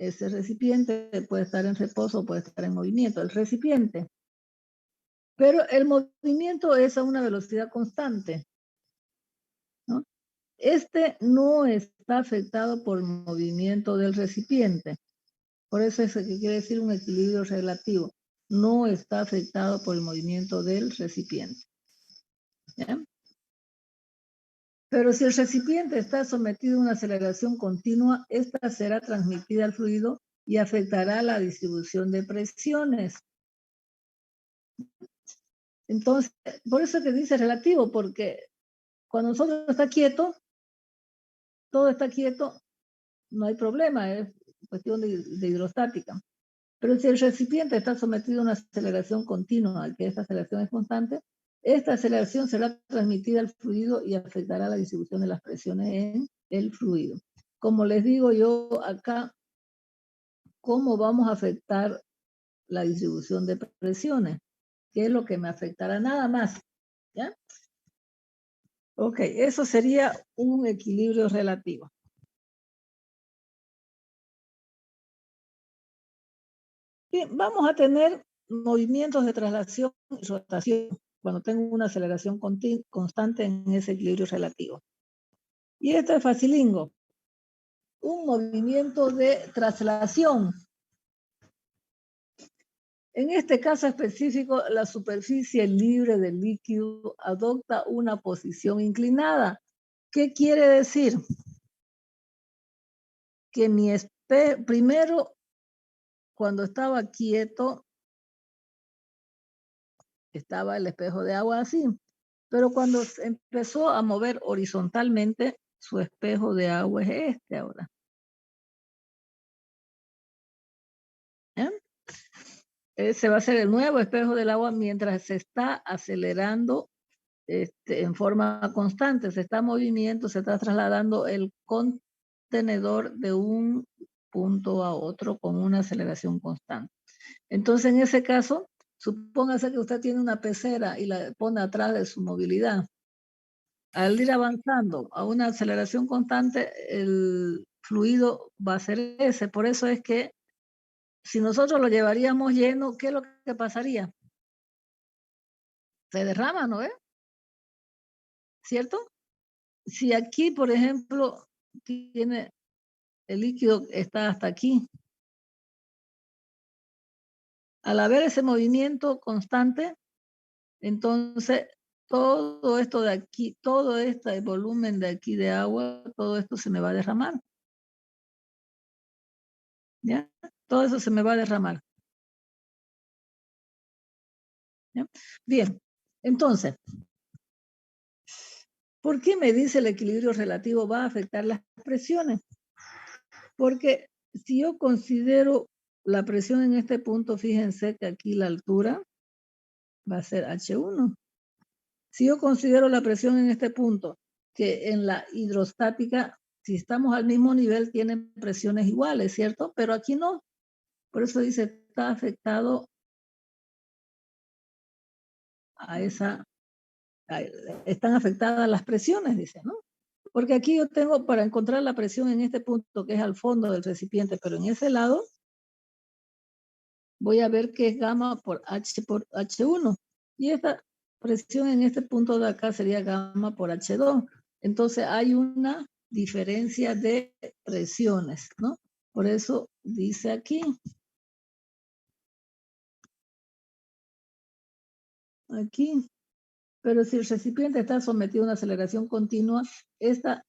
ese recipiente puede estar en reposo o puede estar en movimiento, el recipiente. Pero el movimiento es a una velocidad constante, ¿no? Este no está afectado por el movimiento del recipiente. Por eso es que quiere decir un equilibrio relativo. No está afectado por el movimiento del recipiente. ¿Ya? Pero si el recipiente está sometido a una aceleración continua, esta será transmitida al fluido y afectará la distribución de presiones. Entonces, por eso que dice relativo, porque cuando nosotros está quieto, todo está quieto, no hay problema, es cuestión de hidrostática. Pero si el recipiente está sometido a una aceleración continua, que esta aceleración es constante, esta aceleración será transmitida al fluido y afectará la distribución de las presiones en el fluido. Como les digo yo acá, ¿cómo vamos a afectar la distribución de presiones? ¿Qué es lo que me afectará? Nada más. ¿Ya? Ok, eso sería un equilibrio relativo. Bien, vamos a tener movimientos de traslación y rotación cuando tengo una aceleración constante en ese equilibrio relativo. Y esto es facilingo. Un movimiento de traslación. En este caso específico, la superficie libre del líquido adopta una posición inclinada. ¿Qué quiere decir? Que primero, cuando estaba quieto, estaba el espejo de agua así. Pero cuando se empezó a mover horizontalmente, su espejo de agua es este ahora. ¿Eh? Ese va a ser el nuevo espejo del agua mientras se está acelerando en forma constante, se está movimiento, se está trasladando el contenedor de un punto a otro con una aceleración constante. Entonces, en ese caso, supóngase que usted tiene una pecera y la pone atrás de su movilidad. Al ir avanzando a una aceleración constante, el fluido va a ser ese. Por eso es que si nosotros lo llevaríamos lleno, ¿qué es lo que pasaría? Se derrama, ¿no es? ¿Cierto? Si aquí, por ejemplo, tiene el líquido está hasta aquí, al haber ese movimiento constante, entonces todo esto de aquí, todo este volumen de aquí de agua, todo esto se me va a derramar. ¿Ya? Todo eso se me va a derramar. ¿Ya? Bien, entonces, ¿por qué me dice el equilibrio relativo va a afectar las presiones? Porque si yo considero la presión en este punto, fíjense que aquí la altura va a ser H1. Si yo considero la presión en este punto, que en la hidrostática, si estamos al mismo nivel, tienen presiones iguales, ¿cierto? Pero aquí no. Por eso dice, está afectado a están afectadas las presiones, dice, ¿no? Porque aquí yo tengo para encontrar la presión en este punto, que es al fondo del recipiente, pero en ese lado voy a ver que es gamma por H por H1. Y esta presión en este punto de acá sería gamma por H2. Entonces hay una diferencia de presiones, ¿no? Por eso dice aquí. Aquí. Pero si el recipiente está sometido a una aceleración continua, esta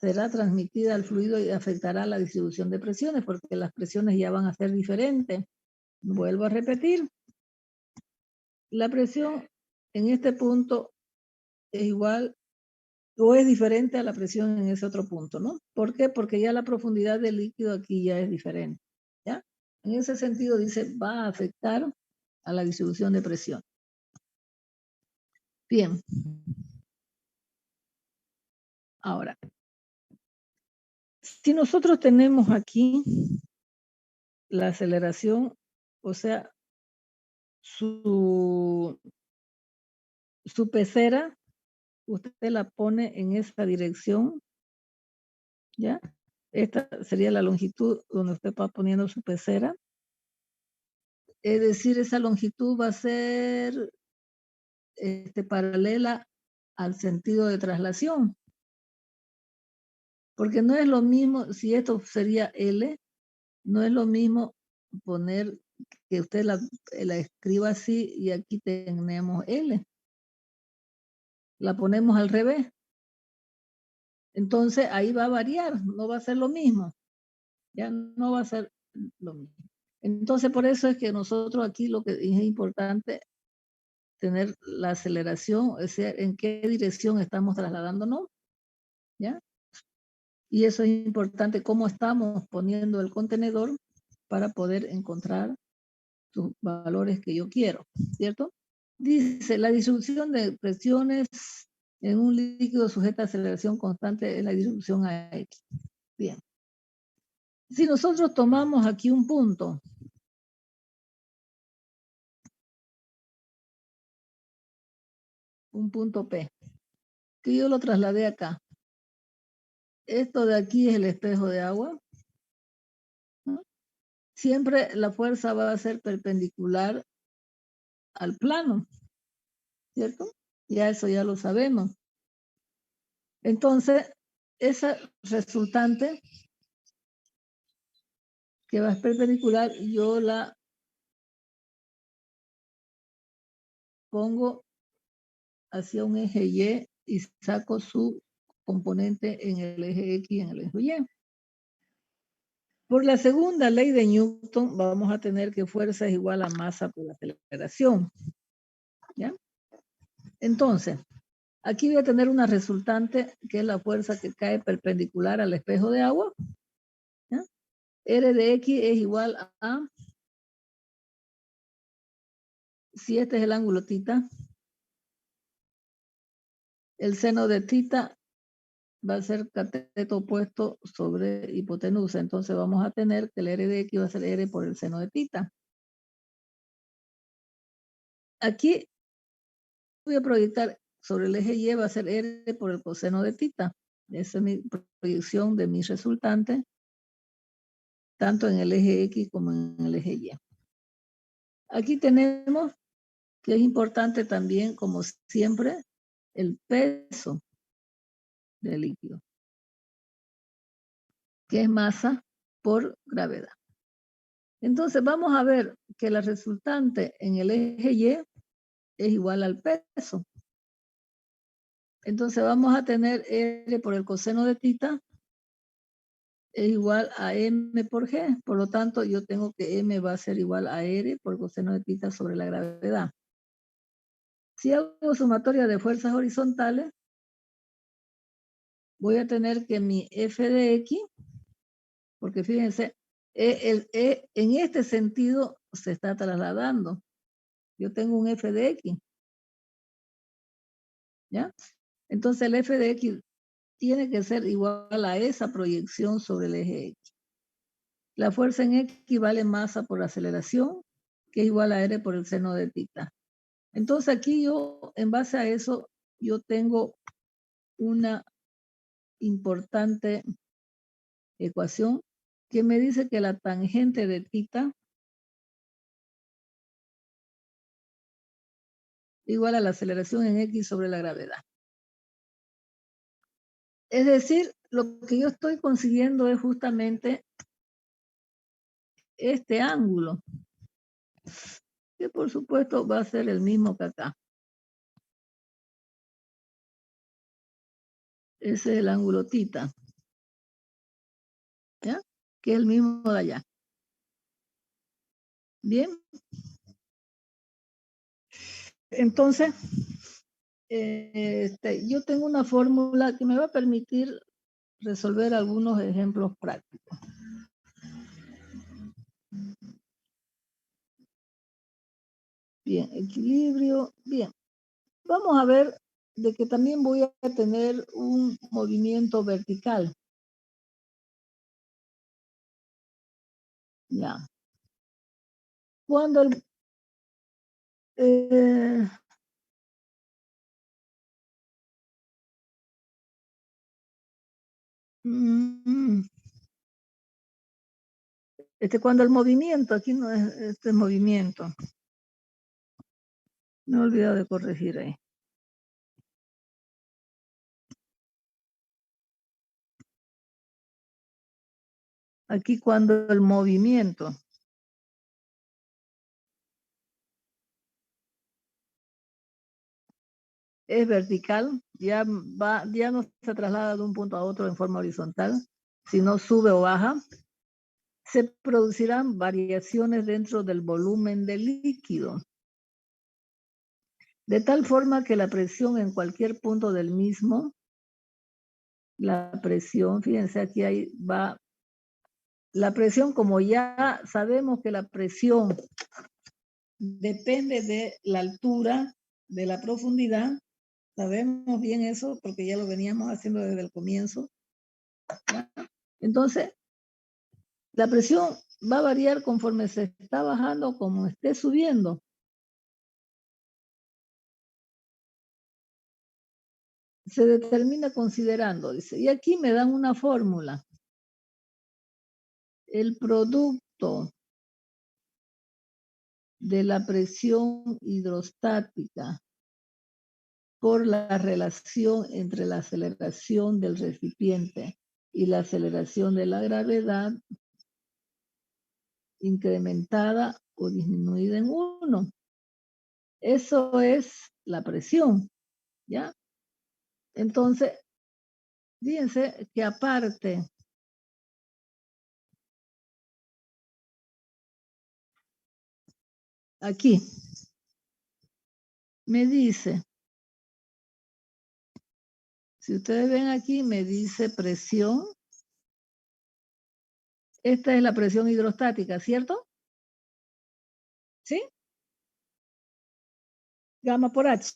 será transmitida al fluido y afectará la distribución de presiones, porque las presiones ya van a ser diferentes. Vuelvo a repetir. La presión en este punto es igual o es diferente a la presión en ese otro punto, ¿no? ¿Por qué? Porque ya la profundidad del líquido aquí ya es diferente, ¿ya? En ese sentido dice, va a afectar a la distribución de presión. Bien. Ahora, si nosotros tenemos aquí la aceleración, o sea, su pecera, usted la pone en esa dirección, ¿ya? Esta sería la longitud donde usted va poniendo su pecera. Es decir, esa longitud va a ser paralela al sentido de traslación. Porque no es lo mismo, si esto sería L, no es lo mismo poner que usted la escriba así y aquí tenemos L. La ponemos al revés. Entonces ahí va a variar, no va a ser lo mismo. Ya no va a ser lo mismo. Entonces por eso es que nosotros aquí lo que es importante tener la aceleración, es decir, en qué dirección estamos trasladándonos, ¿ya? Y eso es importante, cómo estamos poniendo el contenedor para poder encontrar sus valores que yo quiero, ¿cierto? Dice, la distribución de presiones en un líquido sujeta a aceleración constante es la distribución AX. Bien. Si nosotros tomamos aquí un punto, P, que yo lo trasladé acá. Esto de aquí es el espejo de agua, ¿no? Siempre la fuerza va a ser perpendicular al plano, ¿cierto? Ya eso ya lo sabemos. Entonces, esa resultante que va a ser perpendicular, yo la pongo hacia un eje Y y saco su componente en el eje X y en el eje Y. Por la segunda ley de Newton, vamos a tener que fuerza es igual a masa por aceleración. ¿Ya? Entonces, aquí voy a tener una resultante que es la fuerza que cae perpendicular al espejo de agua. ¿Ya? R de X es igual a, si este es el ángulo θ, el seno de θ va a ser cateto opuesto sobre hipotenusa. Entonces vamos a tener que el R de X va a ser R por el seno de θ. Aquí voy a proyectar sobre el eje Y, va a ser R por el coseno de θ. Esa es mi proyección de mi resultante, tanto en el eje X como en el eje Y. Aquí tenemos que es importante también, como siempre, el peso del líquido, que es masa por gravedad. Entonces vamos a ver que la resultante en el eje Y es igual al peso. Entonces vamos a tener R por el coseno de θ es igual a M por G. Por lo tanto, yo tengo que M va a ser igual a R por coseno de θ sobre la gravedad. Si hago sumatoria de fuerzas horizontales, voy a tener que mi F de X, porque fíjense, en este sentido se está trasladando. Yo tengo un F de X. ¿Ya? Entonces el F de X tiene que ser igual a esa proyección sobre el eje X. La fuerza en X vale masa por aceleración, que es igual a R por el seno de θ. Entonces aquí yo, en base a eso, yo tengo una importante ecuación que me dice que la tangente de θ igual a la aceleración en X sobre la gravedad. Es decir, lo que yo estoy consiguiendo es justamente este ángulo, que por supuesto va a ser el mismo que acá. Ese es el ángulo θ, ¿ya? Que es el mismo de allá. Bien. Entonces, yo tengo una fórmula que me va a permitir resolver algunos ejemplos prácticos. Bien, equilibrio. Bien, vamos a ver de que también voy a tener un movimiento vertical. Ya. Cuando el, Cuando el movimiento, aquí no es este movimiento. Me he olvidado de corregir ahí. Aquí cuando el movimiento es vertical, ya no se traslada de un punto a otro en forma horizontal, sino sube o baja, se producirán variaciones dentro del volumen del líquido, de tal forma que la presión en cualquier punto del mismo, la presión, fíjense aquí va, la presión, como ya sabemos que la presión depende de la altura, de la profundidad, sabemos bien eso porque ya lo veníamos haciendo desde el comienzo. Entonces, la presión va a variar conforme se está bajando, como esté subiendo. Se determina considerando, dice, y aquí me dan una fórmula. El producto de la presión hidrostática por la relación entre la aceleración del recipiente y la aceleración de la gravedad incrementada o disminuida en 1. Eso es la presión, ¿ya? Entonces, fíjense que aparte, aquí, me dice, si ustedes ven aquí, me dice presión. Esta es la presión hidrostática, ¿cierto? ¿Sí? Gamma por H.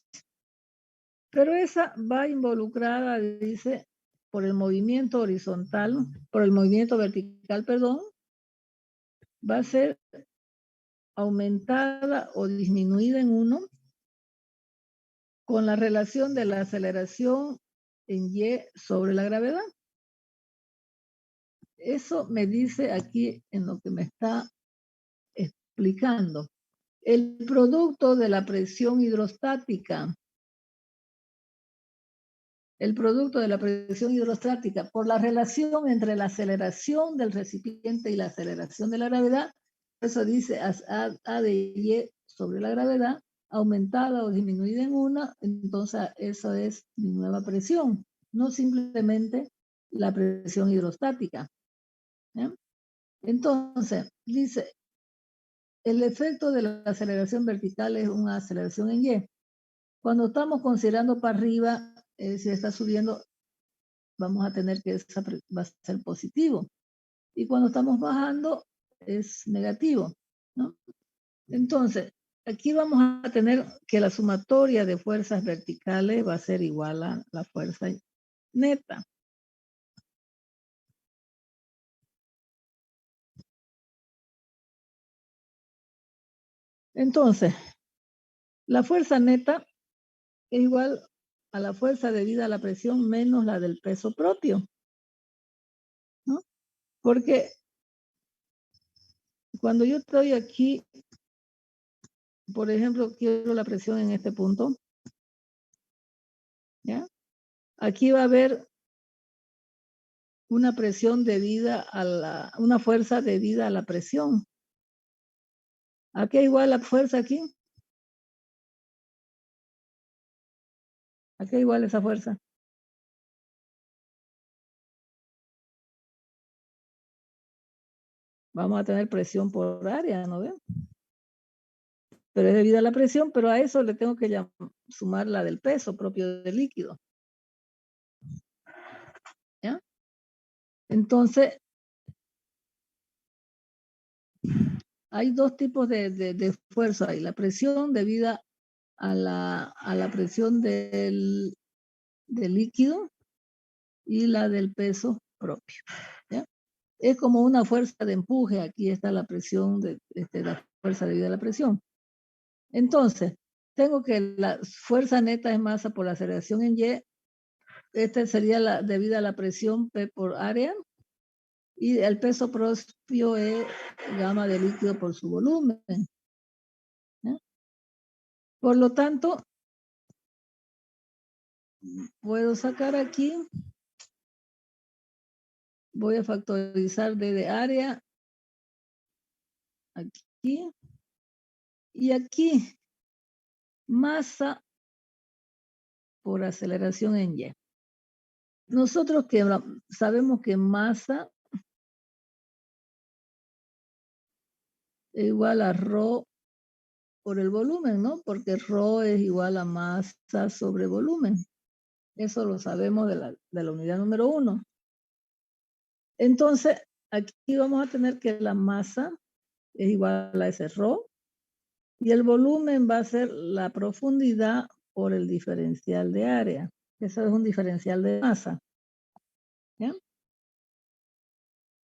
Pero esa va involucrada, dice, por el movimiento horizontal, por el movimiento vertical, perdón, va a ser aumentada o disminuida en 1 con la relación de la aceleración en Y sobre la gravedad. Eso me dice aquí en lo que me está explicando. El producto de la presión hidrostática. El producto de la presión hidrostática por la relación entre la aceleración del recipiente y la aceleración de la gravedad. Eso dice A de Y sobre la gravedad, aumentada o disminuida en 1, entonces eso es mi nueva presión, no simplemente la presión hidrostática. ¿Ya? Entonces, dice, el efecto de la aceleración vertical es una aceleración en Y. Cuando estamos considerando para arriba, si está subiendo, vamos a tener que esa va a ser positivo. Y cuando estamos bajando, es negativo, ¿no? Entonces, aquí vamos a tener que la sumatoria de fuerzas verticales va a ser igual a la fuerza neta. Entonces, la fuerza neta es igual a la fuerza debida a la presión menos la del peso propio, ¿no? Porque cuando yo estoy aquí, por ejemplo, quiero la presión en este punto, ¿ya? Aquí va a haber una presión debida a una fuerza debida a la presión. ¿A qué igual la fuerza aquí? ¿A qué igual esa fuerza? Vamos a tener presión por área, ¿no ven? Pero es debida a la presión, pero a eso le tengo que sumar la del peso propio del líquido. ¿Ya? Entonces, hay dos tipos de esfuerzo ahí. La presión debida a la presión del líquido y la del peso propio. ¿Ya? Es como una fuerza de empuje. Aquí está la presión, la fuerza debida a la presión. Entonces, tengo que la fuerza neta es masa por la aceleración en Y. Esta sería la debida a la presión P por área. Y el peso propio es gamma del líquido por su volumen. ¿Ya? Por lo tanto, puedo sacar aquí, voy a factorizar D de área, aquí, y aquí, masa por aceleración en Y. Nosotros que sabemos que masa es igual a ρ por el volumen, ¿no? Porque ρ es igual a masa sobre volumen. Eso lo sabemos de la unidad número 1. Entonces, aquí vamos a tener que la masa es igual a ese ρ y el volumen va a ser la profundidad por el diferencial de área. Eso es un diferencial de masa. ¿Ya?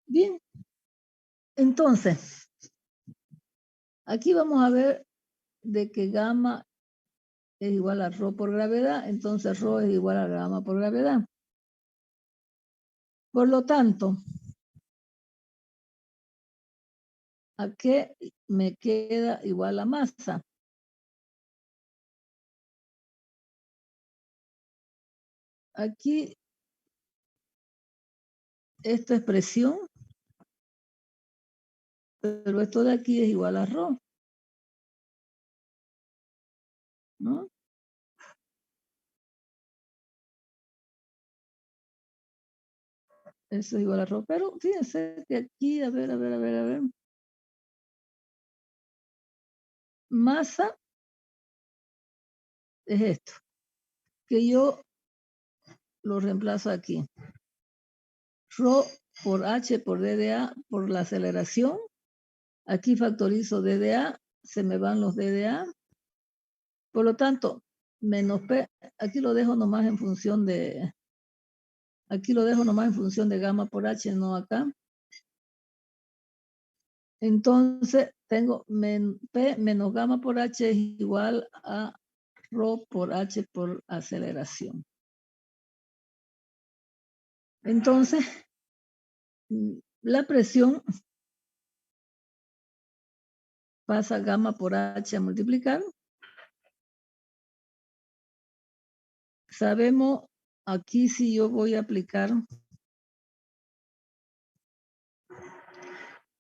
Bien. Entonces, aquí vamos a ver de que gamma es igual a ρ por gravedad, entonces ρ es igual a gamma por gravedad. Por lo tanto, ¿a qué me queda igual la masa? Aquí, esto es presión, pero esto de aquí es igual a ρ, ¿no? Eso es igual a ρ, pero fíjense que aquí, a ver. Masa es esto, que yo lo reemplazo aquí. Rho por H por DDA por la aceleración. Aquí factorizo DDA, se me van los DDA. Por lo tanto, menos P, aquí lo dejo nomás en función de, gamma por H, no acá. Entonces, tengo P menos gamma por H es igual a ρ por H por aceleración. Entonces, la presión pasa gamma por H a multiplicar. Sabemos aquí si yo voy a aplicar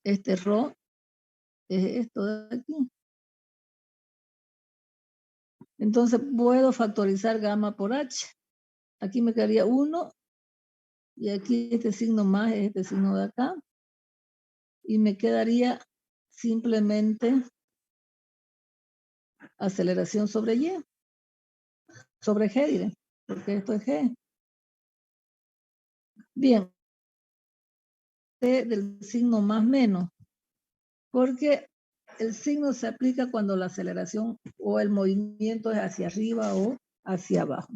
este ρ, es esto de aquí. Entonces puedo factorizar gamma por H. Aquí me quedaría 1 y aquí este signo más es este signo de acá. Y me quedaría simplemente aceleración sobre Y, sobre G, diré, porque esto es G. Bien, del signo más menos, porque el signo se aplica cuando la aceleración o el movimiento es hacia arriba o hacia abajo.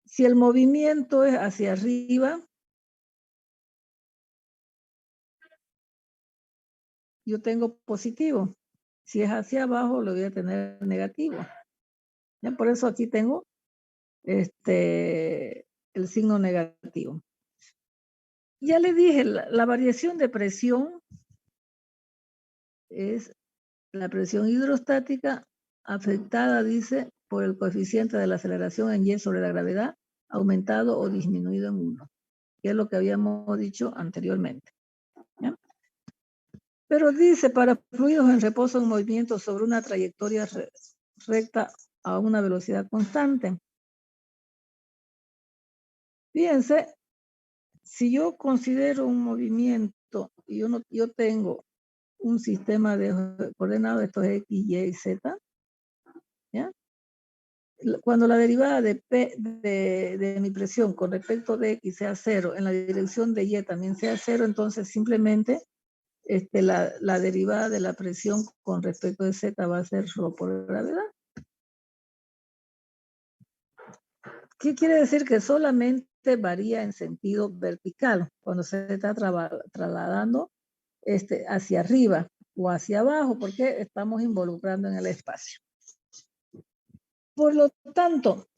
Si el movimiento es hacia arriba, yo tengo positivo. Si es hacia abajo, lo voy a tener negativo. ¿Ya? Por eso aquí tengo el signo negativo. Ya le dije, la variación de presión es la presión hidrostática afectada, dice, por el coeficiente de la aceleración en Y sobre la gravedad, aumentado o disminuido en 1, que es lo que habíamos dicho anteriormente. ¿Ya? Pero dice, para fluidos en reposo en movimiento sobre una trayectoria recta a una velocidad constante. Fíjense, si yo considero un movimiento y yo tengo un sistema de coordenadas, esto es X, Y y Z, ¿ya? Cuando la derivada de P de mi presión con respecto de X sea 0, en la dirección de Y también sea 0, entonces simplemente la derivada de la presión con respecto de Z va a ser ρ por gravedad. ¿Qué quiere decir? Que solamente varía en sentido vertical cuando se está trasladando hacia arriba o hacia abajo, porque estamos involucrando en el espacio. Por lo tanto,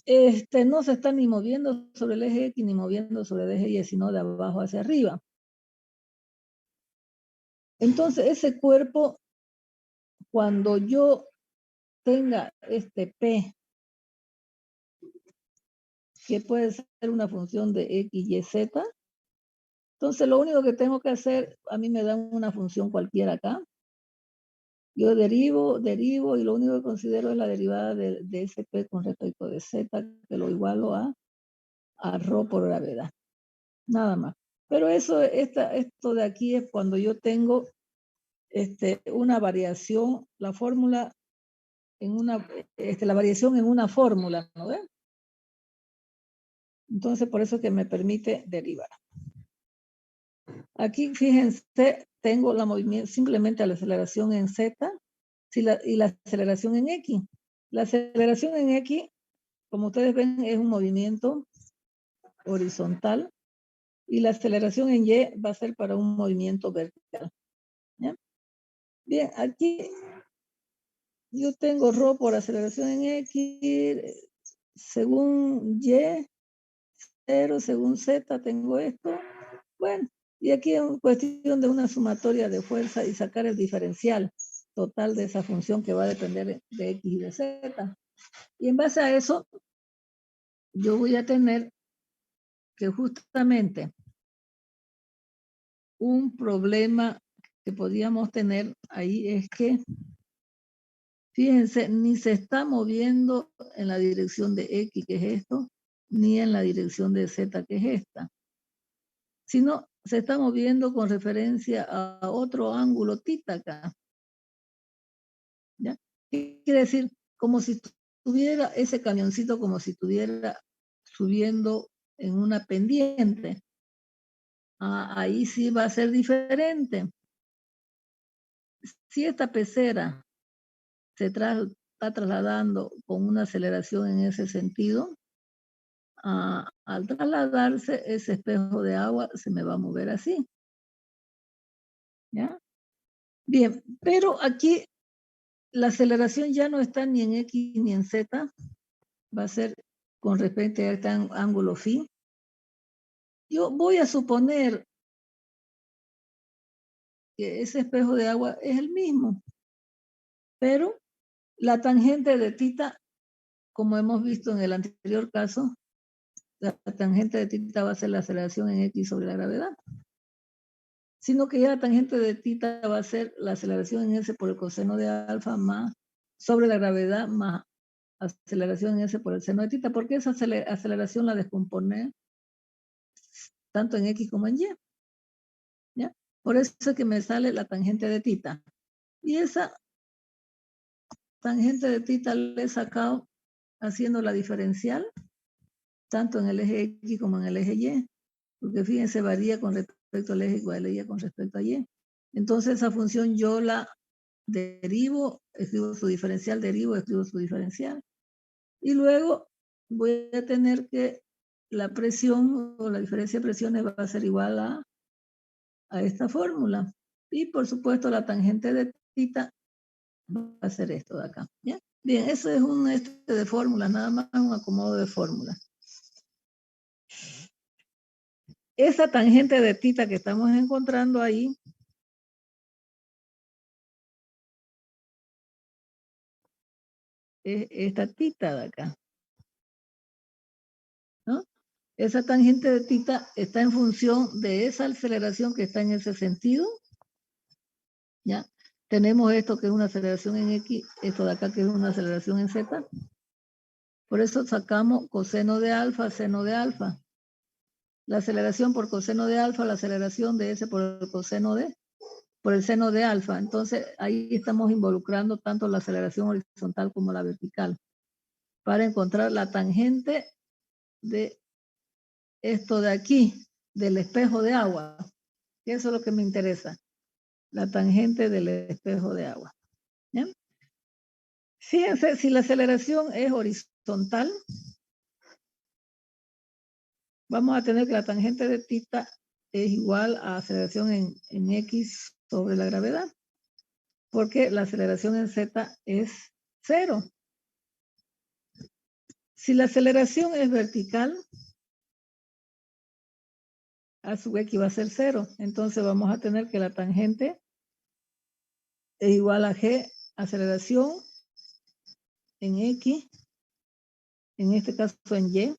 no se está ni moviendo sobre el eje X ni moviendo sobre el eje Y, sino de abajo hacia arriba. Entonces, ese cuerpo, cuando yo tenga este P, que puede ser una función de X, Y, Z, entonces lo único que tengo que hacer, a mí me dan una función cualquiera acá. Yo derivo, y lo único que considero es la derivada de ese P con respecto de Z, que lo igualo a ρ por gravedad. Nada más. Pero esto de aquí es cuando yo tengo una variación, la fórmula en una, la variación en una fórmula, ¿no ven? Entonces, por eso que me permite derivar. Aquí, fíjense, tengo la movimiento, simplemente la aceleración en Z y la aceleración en X. La aceleración en X, como ustedes ven, es un movimiento horizontal y la aceleración en Y va a ser para un movimiento vertical. ¿Ya? Bien, aquí yo tengo ρ por aceleración en X, según Y, 0, según Z tengo esto. Bueno, y aquí es cuestión de una sumatoria de fuerza y sacar el diferencial total de esa función que va a depender de X y de Z. Y en base a eso, yo voy a tener que justamente un problema que podríamos tener ahí es que, fíjense, ni se está moviendo en la dirección de X, que es esto, ni en la dirección de Z, que es esta, sino se está moviendo con referencia a otro ángulo tita acá. ¿Ya? ¿Qué quiere decir? Como si tuviera ese camioncito, como si estuviera subiendo en una pendiente. Ahí sí va a ser diferente. Si esta pecera se está trasladando con una aceleración en ese sentido, al trasladarse, ese espejo de agua se me va a mover así. ¿Ya? Bien, pero aquí la aceleración ya no está ni en X ni en Z, va a ser con respecto a este ángulo phi. Yo voy a suponer que ese espejo de agua es el mismo, pero la tangente de tita, como hemos visto en el anterior caso, la tangente de tita va a ser la aceleración en X sobre la gravedad, sino que ya la tangente de tita va a ser la aceleración en S por el coseno de alfa más sobre la gravedad más aceleración en S por el seno de tita, porque esa aceleración la descompone tanto en X como en Y. ¿Ya? Por eso es que me sale la tangente de tita. Y esa tangente de tita le he sacado haciendo la diferencial, tanto en el eje X como en el eje Y, porque fíjense, varía con respecto al eje igual a Y con respecto a Y. Entonces esa función yo la derivo, escribo su diferencial, derivo, escribo su diferencial. Y luego voy a tener que la presión o la diferencia de presiones va a ser igual a esta fórmula. Y por supuesto la tangente de tita va a ser esto de acá. ¿Ya? Bien, eso es un de fórmulas, nada más un acomodo de fórmulas. Esa tangente de tita que estamos encontrando ahí es esta tita de acá. ¿No? Esa tangente de tita está en función de esa aceleración que está en ese sentido. ¿Ya? Tenemos esto que es una aceleración en X, esto de acá que es una aceleración en Z. Por eso sacamos coseno de alfa, seno de alfa. La aceleración por coseno de alfa, la aceleración de S por el seno de alfa. Entonces, ahí estamos involucrando tanto la aceleración horizontal como la vertical para encontrar la tangente de esto de aquí, del espejo de agua. Eso es lo que me interesa, la tangente del espejo de agua. ¿Ya? Fíjense, si la aceleración es horizontal, vamos a tener que la tangente de tita es igual a aceleración en X sobre la gravedad, porque la aceleración en Z es 0. Si la aceleración es vertical, a su X va a ser 0. Entonces vamos a tener que la tangente es igual a G, aceleración en X, en este caso en Y,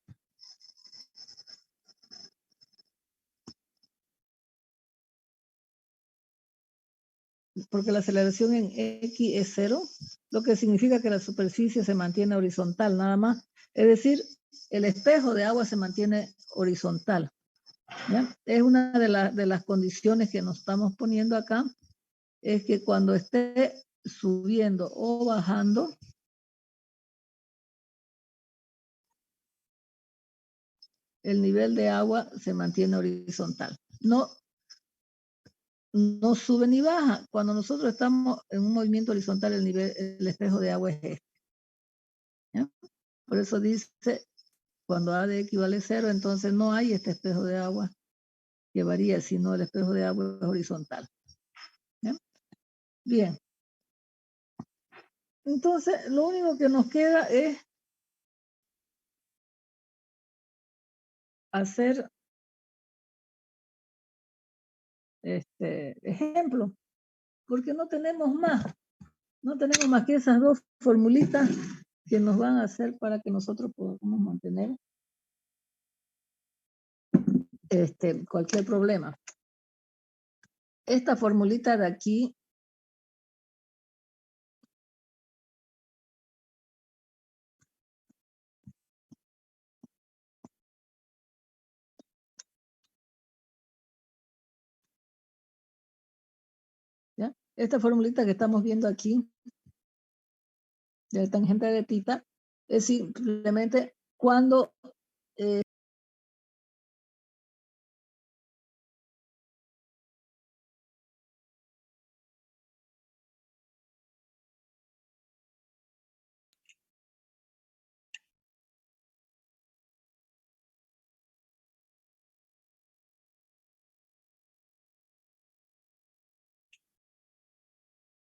porque la aceleración en X es 0, lo que significa que la superficie se mantiene horizontal, nada más. Es decir, el espejo de agua se mantiene horizontal. ¿Ya? Es una de las condiciones que nos estamos poniendo acá, es que cuando esté subiendo o bajando, el nivel de agua se mantiene horizontal. No sube ni baja. Cuando nosotros estamos en un movimiento horizontal, el espejo de agua es este. ¿Ya? Por eso dice, cuando A de X vale 0, entonces no hay este espejo de agua que varía, sino el espejo de agua es horizontal. ¿Ya? Bien. Entonces, lo único que nos queda es hacer ejemplo, porque no tenemos más. No tenemos más que esas dos formulitas que nos van a hacer para que nosotros podamos mantener cualquier problema. Esta formulita de aquí ¿ya? Esta formulita que estamos viendo aquí del tangente de tita es simplemente cuando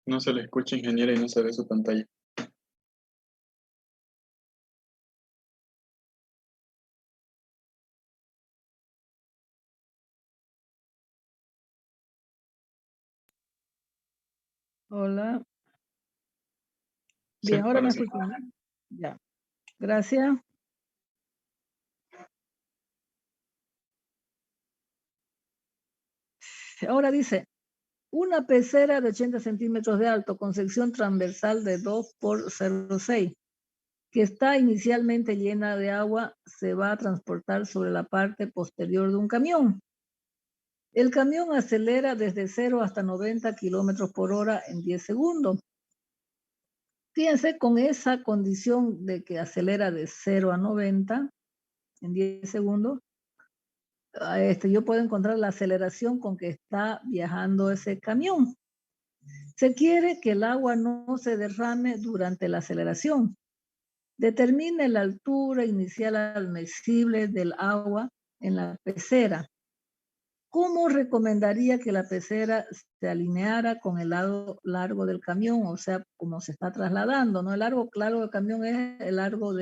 No se le escucha, ingeniera, y no se ve su pantalla. hola. Sí, Bien, ahora me sí. escuchan, ¿no? Ya. Gracias. Ahora dice, una pecera de 80 centímetros de alto con sección transversal de 2 por 0,6, que está inicialmente llena de agua, se va a transportar sobre la parte posterior de un camión. El camión acelera desde 0 hasta 90 kilómetros por hora en 10 segundos. Fíjense, con esa condición de que acelera de 0 a 90 en 10 segundos, yo puedo encontrar la aceleración con que está viajando ese camión. Se quiere que el agua no se derrame durante la aceleración. Determine la altura inicial admisible del agua en la pecera. ¿Cómo recomendaría que la pecera se alineara con el lado largo del camión? O sea, como se está trasladando, ¿no? El largo claro del camión es el largo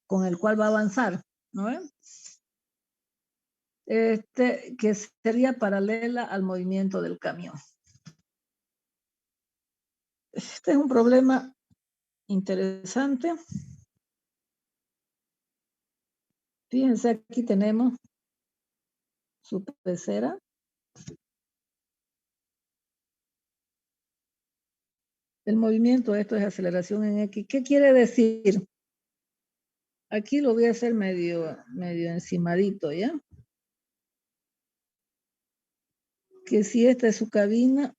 con el cual va a avanzar, ¿no? Que sería paralela al movimiento del camión. Este es un problema interesante. Fíjense, aquí tenemos su pecera. El movimiento, esto es aceleración en X. ¿Qué quiere decir? Aquí lo voy a hacer medio encimadito, ¿ya? Que si esta es su cabina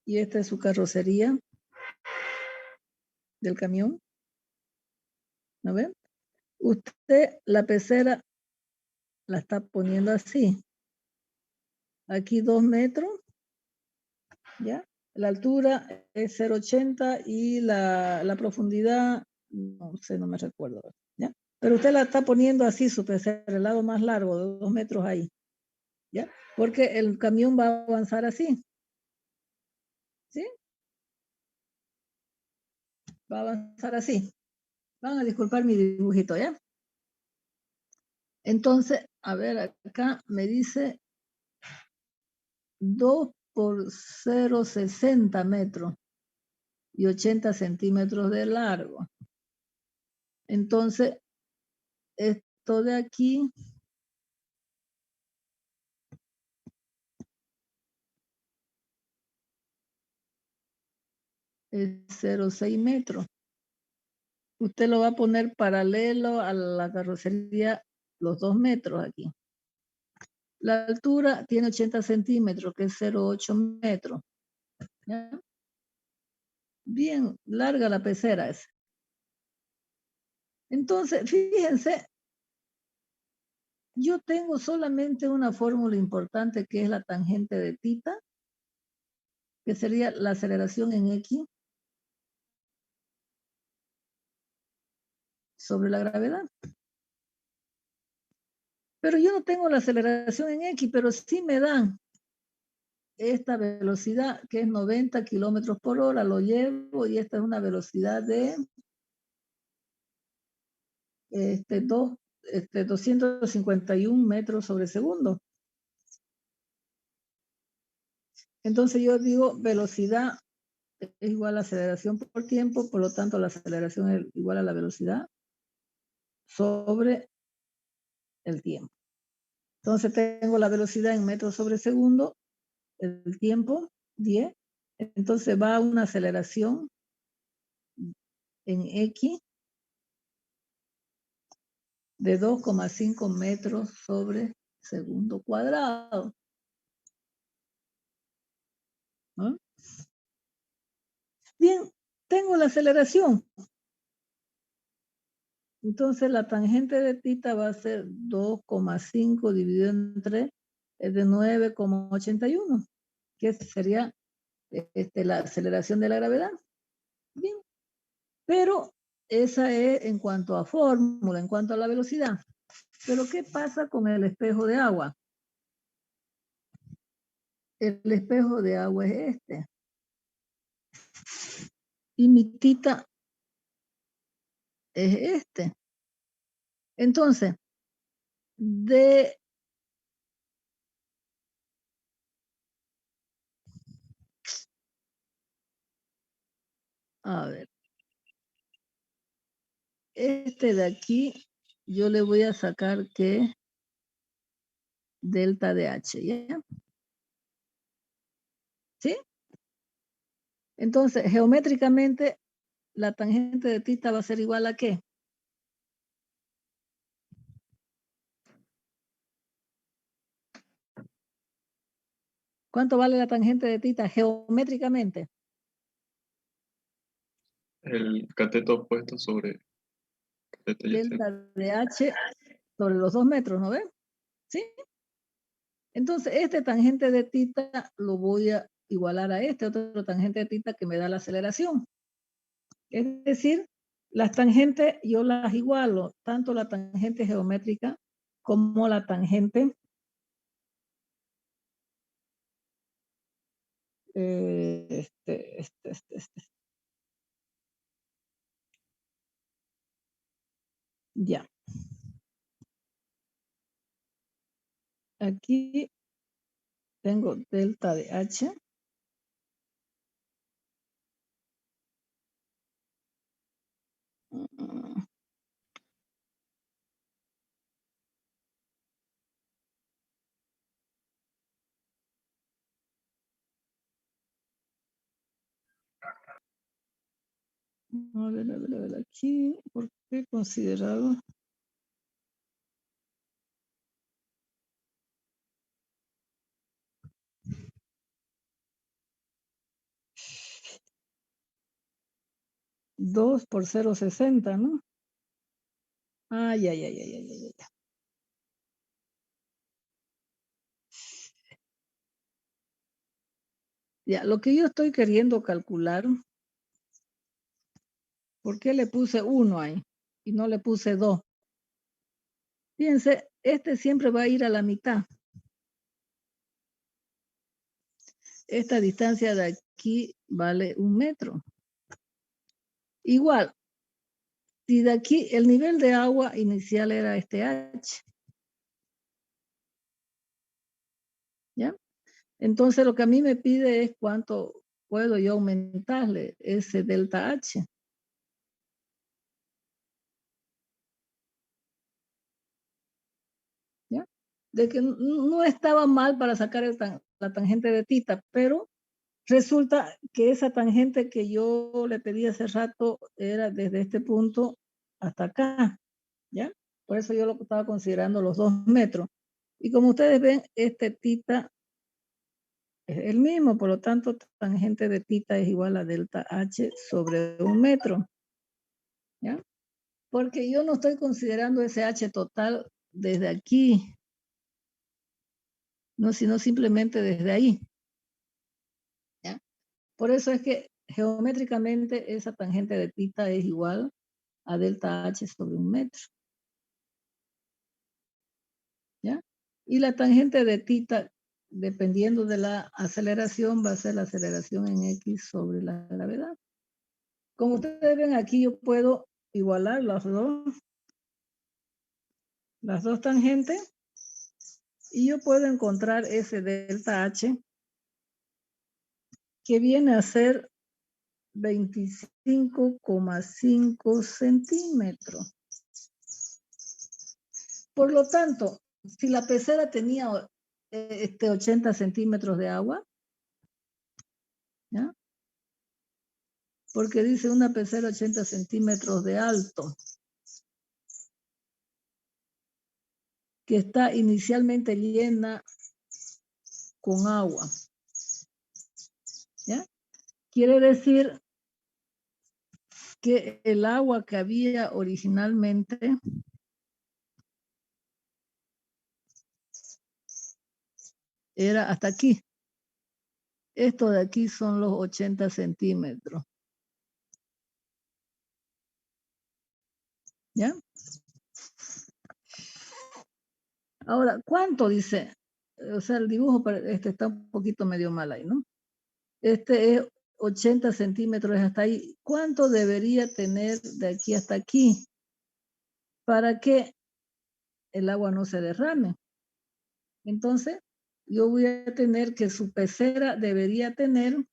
y esta es su carrocería del camión, ¿no ven? Usted la pecera la está poniendo así. Aquí 2 metros, ¿ya? La altura es 0,80 y la profundidad, no sé, no me recuerdo, ¿ya? Pero usted la está poniendo así, su pecera, el lado más largo, de 2 metros ahí, ¿ya? Porque el camión va a avanzar así, ¿sí? Va a avanzar así. Van a disculpar mi dibujito, ¿ya? Entonces, a ver, acá me dice 2 por 0,60 metros y 80 centímetros de largo. Entonces, esto de aquí es 0,6 metros. Usted lo va a poner paralelo a la carrocería, los 2 metros aquí. La altura tiene 80 centímetros, que es 0,8 metros. ¿Ya? Bien larga la pecera esa. Entonces, fíjense, yo tengo solamente una fórmula importante que es la tangente de tita, que sería la aceleración en X sobre la gravedad. Pero yo no tengo la aceleración en X, pero sí me dan esta velocidad que es 90 kilómetros por hora, lo llevo y esta es una velocidad de 251 metros sobre segundo. Entonces yo digo velocidad es igual a aceleración por tiempo, por lo tanto la aceleración es igual a la velocidad sobre el tiempo. Entonces tengo la velocidad en metros sobre segundo, el tiempo 10, entonces va a una aceleración en X de 2,5 metros sobre segundo cuadrado. ¿No? Bien, tengo la aceleración. Entonces la tangente de tita va a ser 2,5 dividido en 3, es de 9,81, que sería la aceleración de la gravedad. Bien, pero esa es en cuanto a fórmula, en cuanto a la velocidad. Pero ¿qué pasa con el espejo de agua? El espejo de agua es este. Y mi tita es este. Entonces, a ver, este de aquí, yo le voy a sacar que delta de H, ¿ya? ¿Sí? Entonces, geométricamente, la tangente de tita va a ser igual a ¿qué? ¿Cuánto vale la tangente de tita geométricamente? El cateto opuesto sobre cateto y Delta de H sobre los 2 metros, ¿no ven? ¿Sí? Entonces, este tangente de tita lo voy a igualar a este otro tangente de tita que me da la aceleración. Es decir, las tangentes yo las igualo, tanto la tangente geométrica como la tangente Ya. Aquí tengo delta de H. A ver, aquí, ¿por qué considerado? Dos por 0,60, ¿no? Ay. Ya, lo que yo estoy queriendo calcular, ¿por qué le puse 1 ahí y no le puse 2? Fíjense, este siempre va a ir a la mitad. Esta distancia de aquí vale 1 metro. Igual, si de aquí el nivel de agua inicial era este H. ¿Ya? Entonces lo que a mí me pide es cuánto puedo yo aumentarle ese delta H. ¿Ya? De que no estaba mal para sacar la tangente de tita, pero resulta que esa tangente que yo le pedí hace rato era desde este punto hasta acá, ¿ya? Por eso yo lo estaba considerando los 2 metros. Y como ustedes ven, este tita es el mismo, por lo tanto, tangente de tita es igual a delta H sobre 1 metro, ¿ya? Porque yo no estoy considerando ese H total desde aquí, no, sino simplemente desde ahí, ¿ya? Por eso es que geométricamente esa tangente de tita es igual a delta H sobre 1 metro, ¿ya? Y la tangente de tita, dependiendo de la aceleración, va a ser la aceleración en X sobre la gravedad. Como ustedes ven aquí, yo puedo igualar las dos tangentes y yo puedo encontrar ese delta H que viene a ser 25,5 centímetros. Por lo tanto, si la pecera tenía 80 centímetros de agua, ¿ya? Porque dice una pecera 80 centímetros de alto, que está inicialmente llena con agua, ¿ya? Quiere decir que el agua que había originalmente era hasta aquí. Esto de aquí son los 80 centímetros. ¿Ya? Ahora, ¿cuánto dice? O sea, el dibujo está un poquito medio mal ahí, ¿no? Este es 80 centímetros hasta ahí. ¿Cuánto debería tener de aquí hasta aquí para que el agua no se derrame? Entonces, yo voy a tener que su pecera debería tener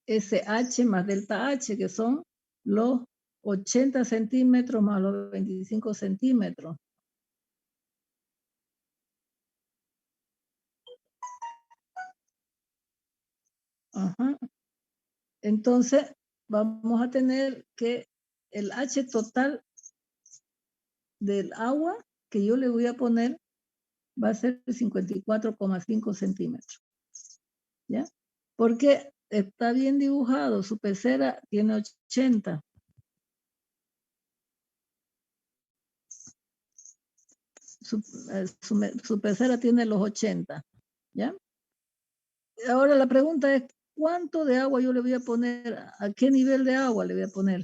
ese H más delta H, que son los 80 centímetros más los 25 centímetros. Ajá. Entonces, vamos a tener que el H total del agua que yo le voy a poner va a ser 54,5 centímetros. ¿Ya? Porque está bien dibujado, su pecera tiene 80. Su pecera tiene los 80. ¿Ya? Ahora la pregunta es, ¿cuánto de agua yo le voy a poner? ¿A qué nivel de agua le voy a poner?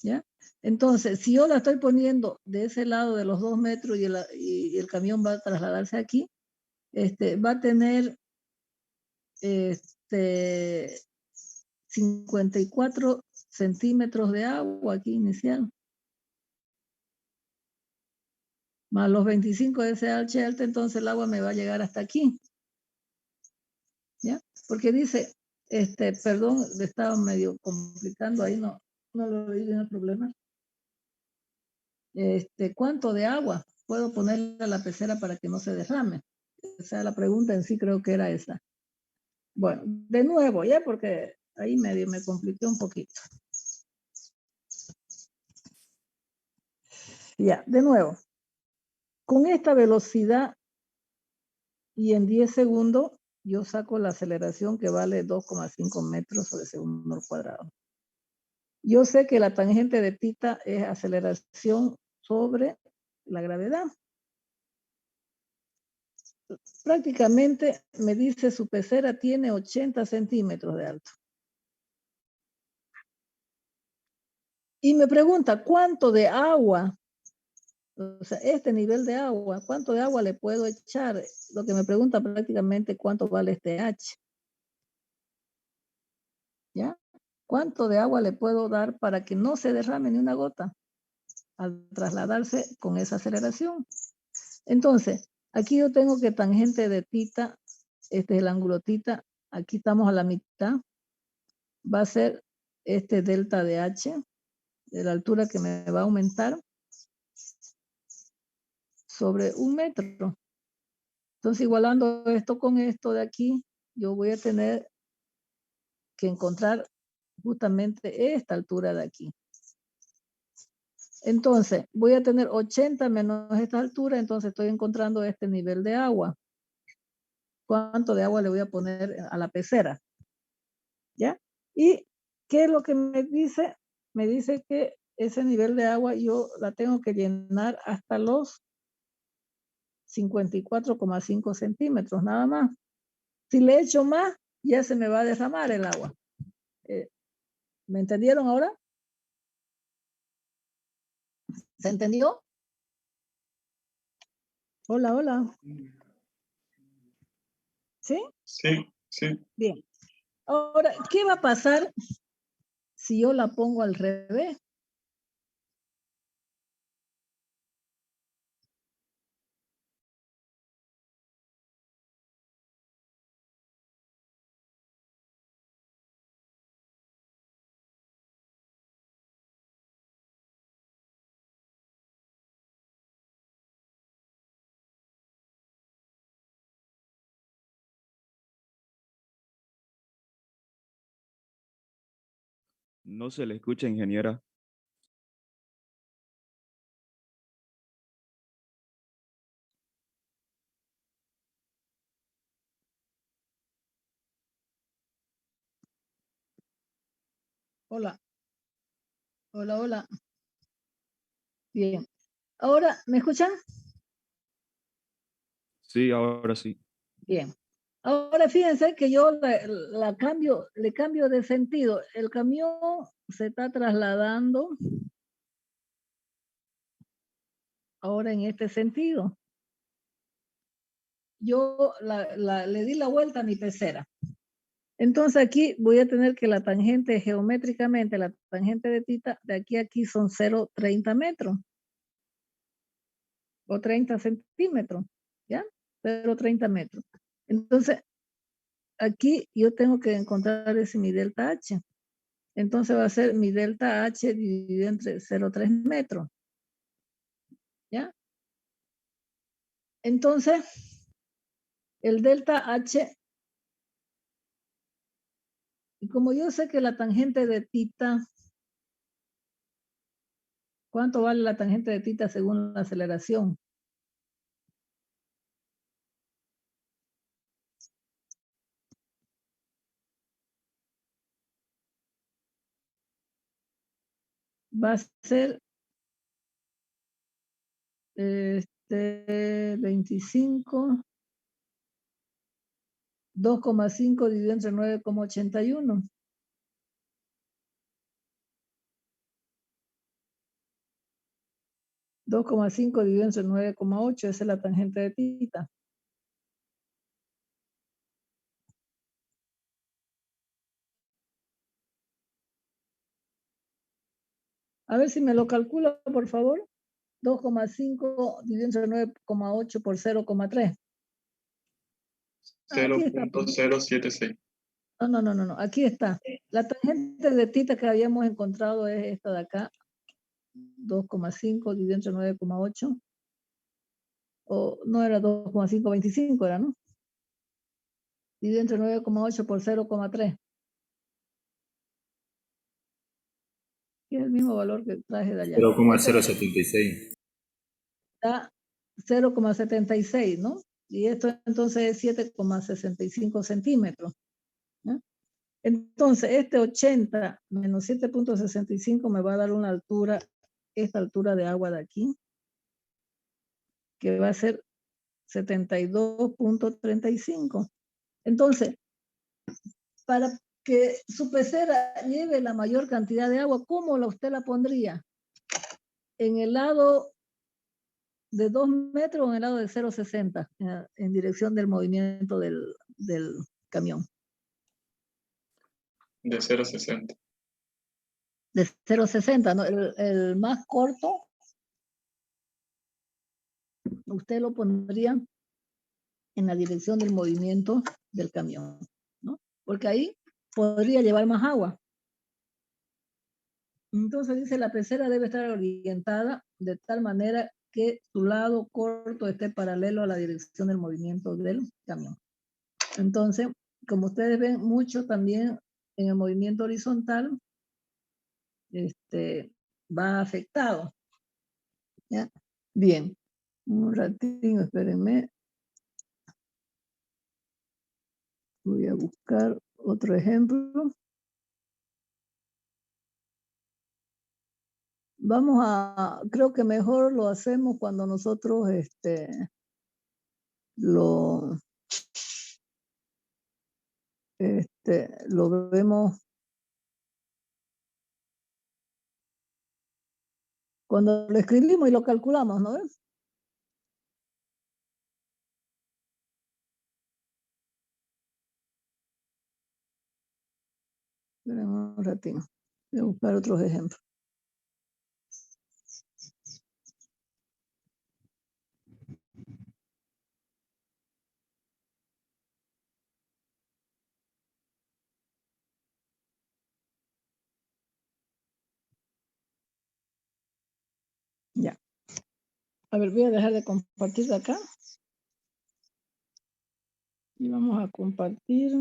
¿Ya? Entonces, si yo la estoy poniendo de ese lado de los 2 metros y el camión va a trasladarse aquí, va a tener 54 centímetros de agua aquí inicial, más los 25 de ese H alto, entonces el agua me va a llegar hasta aquí. ¿Ya? Porque dice, perdón, le estaba medio complicando ahí, no lo vi bien el problema. ¿Cuánto de agua puedo ponerle a la pecera para que no se derrame? O sea, la pregunta en sí creo que era esa. Bueno, de nuevo, ya, porque ahí medio me compliqué un poquito. Ya, de nuevo. Con esta velocidad y en 10 segundos, yo saco la aceleración que vale 2,5 metros sobre segundo al cuadrado. Yo sé que la tangente de tita es aceleración sobre la gravedad. Prácticamente me dice su pecera tiene 80 centímetros de alto. Y me pregunta, ¿cuánto de agua? O sea, este nivel de agua, ¿cuánto de agua le puedo echar? Lo que me pregunta prácticamente cuánto vale este H. ¿Ya? ¿Cuánto de agua le puedo dar para que no se derrame ni una gota al trasladarse con esa aceleración? Entonces, aquí yo tengo que tangente de tita, este es el ángulo tita, aquí estamos a la mitad, va a ser este delta de h, de la altura que me va a aumentar, sobre 1 metro. Entonces, igualando esto con esto de aquí, yo voy a tener que encontrar justamente esta altura de aquí. Entonces, voy a tener 80 menos esta altura, entonces estoy encontrando este nivel de agua. ¿Cuánto de agua le voy a poner a la pecera? ¿Ya? ¿Y qué es lo que me dice? Me dice que ese nivel de agua yo la tengo que llenar hasta los 54,5 centímetros, nada más. Si le echo más, ya se me va a derramar el agua. ¿Me entendieron ahora? ¿Se entendió? Hola, hola. ¿Sí? Sí, sí. Bien. Ahora, ¿qué va a pasar si yo la pongo al revés? No se le escucha, ingeniera. Hola. Hola, hola. Bien. Ahora, ¿me escuchan? Sí, ahora sí. Bien. Ahora fíjense que yo le cambio de sentido. El camión se está trasladando ahora en este sentido. Yo le di la vuelta a mi pecera. Entonces aquí voy a tener que la tangente geométricamente, la tangente de tita, de aquí a aquí son 0,30 metros. O 30 centímetros, ¿ya? 0,30 metros. Entonces, aquí yo tengo que encontrar ese mi delta H. Entonces va a ser mi delta H dividido entre 0,3 metros. ¿Ya? Entonces, el delta H, y como yo sé que la tangente de tita, ¿cuánto vale la tangente de tita según la aceleración? Va a ser 25, 2,5 dividido entre 9,81. 2,5 dividido entre 9,8, esa es la tangente de tita. A ver si me lo calcula, por favor. 2,5 dividido entre 9,8 por 0,3. Aquí está. 0.076. No. Aquí está. La tangente de tita que habíamos encontrado es esta de acá. 2,5 dividido entre 9,8. O no era 2,525, era, ¿no? Dividido entre 9,8 por 0,3. Y es el mismo valor que traje de allá. 0,076. Está 0,76, ¿no? Y esto entonces es 7,65 centímetros. ¿no? Entonces, este 80 menos 7,65 me va a dar una altura, esta altura de agua de aquí, que va a ser 72,35. Entonces, para que su pecera lleve la mayor cantidad de agua, ¿cómo usted la pondría? ¿En el lado de 2 metros o en el lado de 0,60 en dirección del movimiento del camión? De 0.60. De 0,60, ¿no? El más corto usted lo pondría en la dirección del movimiento del camión, ¿no? Porque ahí podría llevar más agua. Entonces dice, la pecera debe estar orientada de tal manera que su lado corto esté paralelo a la dirección del movimiento del camión. Entonces, como ustedes ven, mucho también en el movimiento horizontal va afectado. ¿Ya? Bien, un ratito, espérenme. Voy a buscar otro ejemplo. Creo que mejor lo hacemos cuando nosotros lo vemos, cuando lo escribimos y lo calculamos, ¿no ves? Esperemos un ratito. Voy a buscar otros ejemplos. Ya. A ver, voy a dejar de compartir de acá. Y vamos a compartir.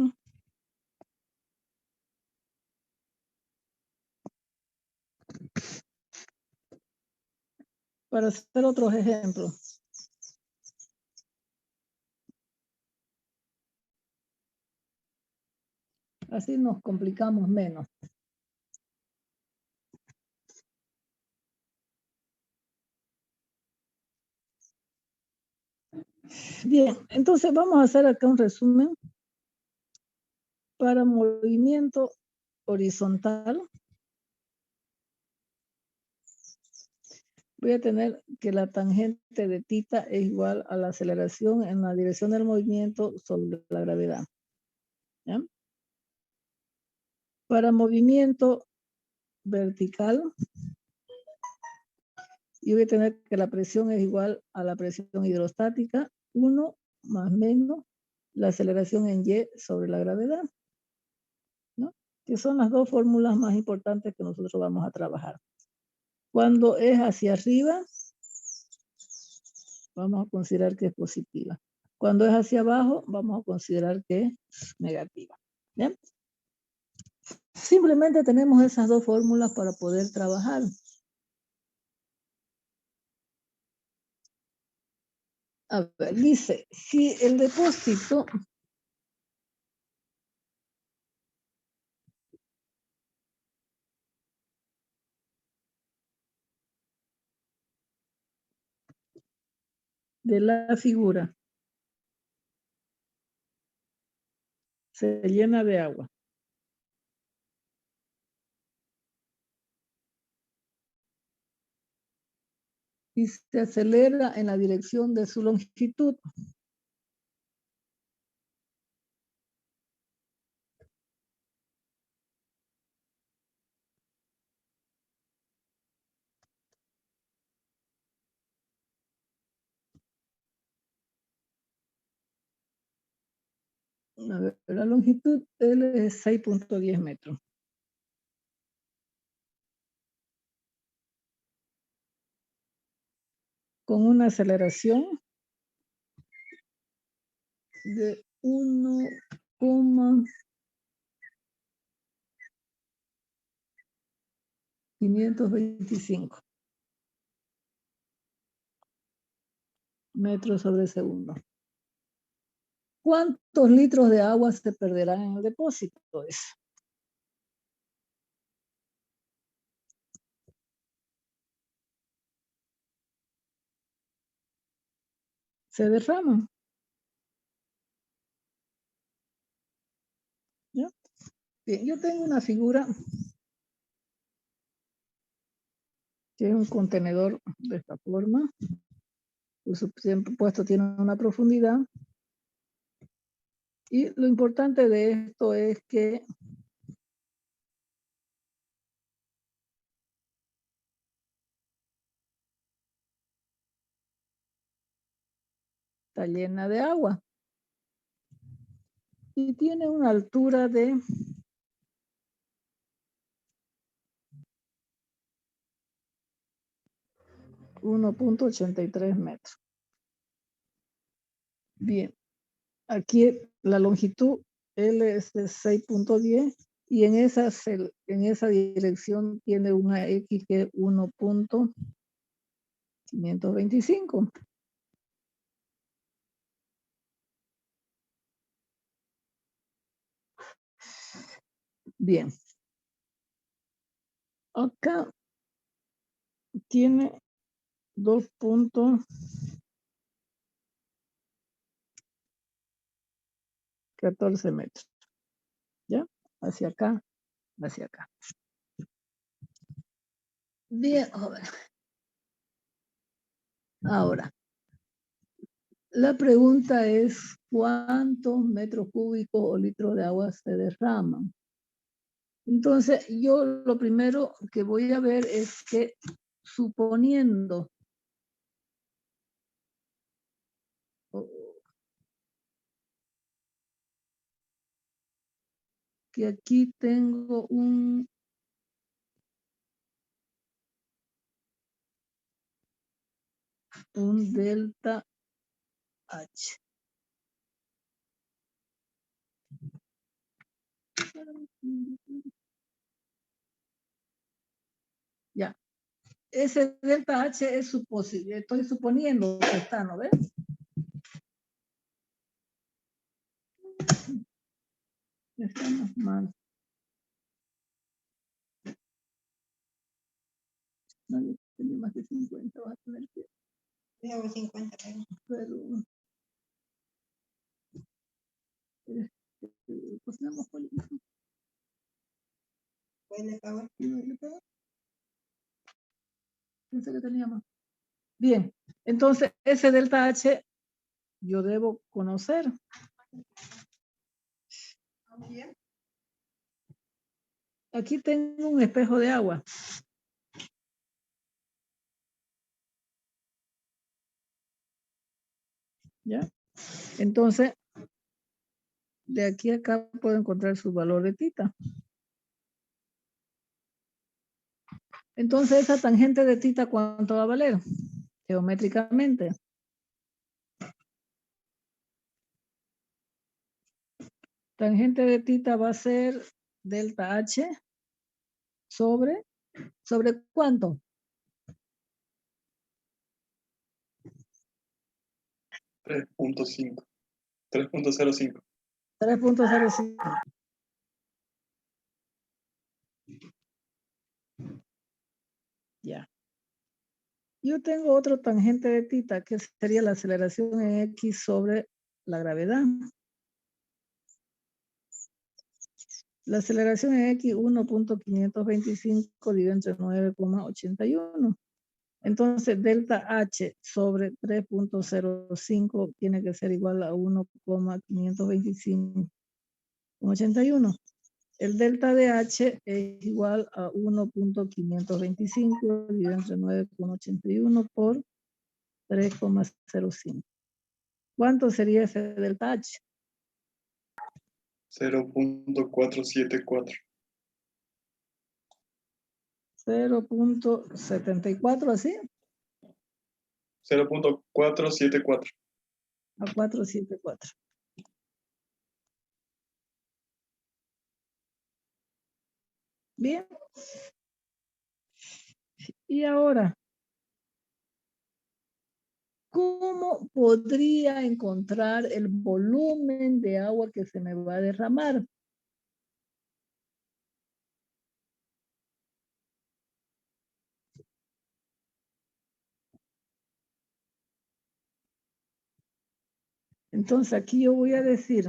Para hacer otros ejemplos. Así nos complicamos menos. Bien, entonces vamos a hacer acá un resumen. Para movimiento horizontal, voy a tener que la tangente de θ es igual a la aceleración en la dirección del movimiento sobre la gravedad. ¿Ya? Para movimiento vertical, yo voy a tener que la presión es igual a la presión hidrostática, 1 más menos la aceleración en Y sobre la gravedad, ¿no? Que son las dos fórmulas más importantes que nosotros vamos a trabajar. Cuando es hacia arriba, vamos a considerar que es positiva. Cuando es hacia abajo, vamos a considerar que es negativa. ¿Bien? Simplemente tenemos esas dos fórmulas para poder trabajar. A ver, dice, si el depósito de la figura se llena de agua y se acelera en la dirección de su longitud, a ver, la longitud L es 6.10 metros. Con una aceleración de 1,525 metros sobre segundo. ¿Cuántos litros de agua se perderán en el depósito? Se derraman. ¿Ya? Bien, yo tengo una figura que es un contenedor de esta forma. Por supuesto tiene una profundidad. Y lo importante de esto es que está llena de agua. Y tiene una altura de 1.83 metros. Bien, aquí la longitud L es de 6.10 y en esa dirección tiene una X que es 1.525. Bien. Acá tiene 2.14 metros. ¿Ya? Hacia acá, hacia acá. Bien, joven. Ahora, la pregunta es, ¿cuántos metros cúbicos o litros de agua se derraman? Entonces, yo lo primero que voy a ver es que, suponiendo que aquí tengo un delta H. Ya. Ese delta H es suposible. Estoy suponiendo que está, ¿no ves? Estamos mal. Nadie tiene más de 50, va a tener que... Tengo 50, pero cocinamos político. ¿Puede pagar? Pensé que teníamos. Bien, entonces ese delta H yo debo conocer. Bien. Aquí tengo un espejo de agua. ¿Ya? Entonces, de aquí a acá puedo encontrar su valor de tita. Entonces, esa tangente de tita, ¿cuánto va a valer? Geométricamente. Tangente de tita va a ser delta H ¿sobre cuánto? 3.5. 3.05. 3.05. Ya. Yo tengo otro tangente de tita que sería la aceleración en X sobre la gravedad. La aceleración en X 1.525 dividido entre 9,81. Entonces, delta H sobre 3.05 tiene que ser igual a 1,525,81. El delta de H es igual a 1.525 dividido entre 9,81 por 3,05. ¿Cuánto sería ese delta H? 0.474. 0.74, ¿así? 0.474. A 474. Bien. Y ahora, ¿cómo podría encontrar el volumen de agua que se me va a derramar? Entonces aquí yo voy a decir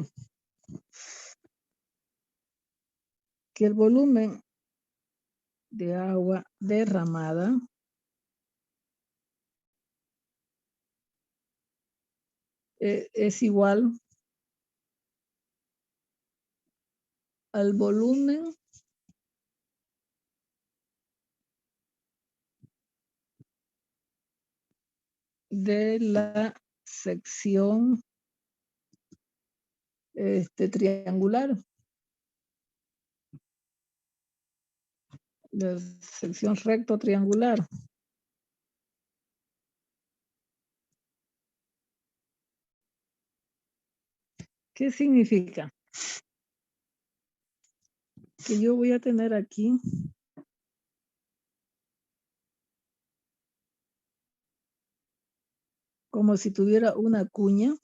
que el volumen de agua derramada es igual al volumen de la sección triangular. La sección recto triangular. ¿Qué significa? Que yo voy a tener aquí como si tuviera una cuña.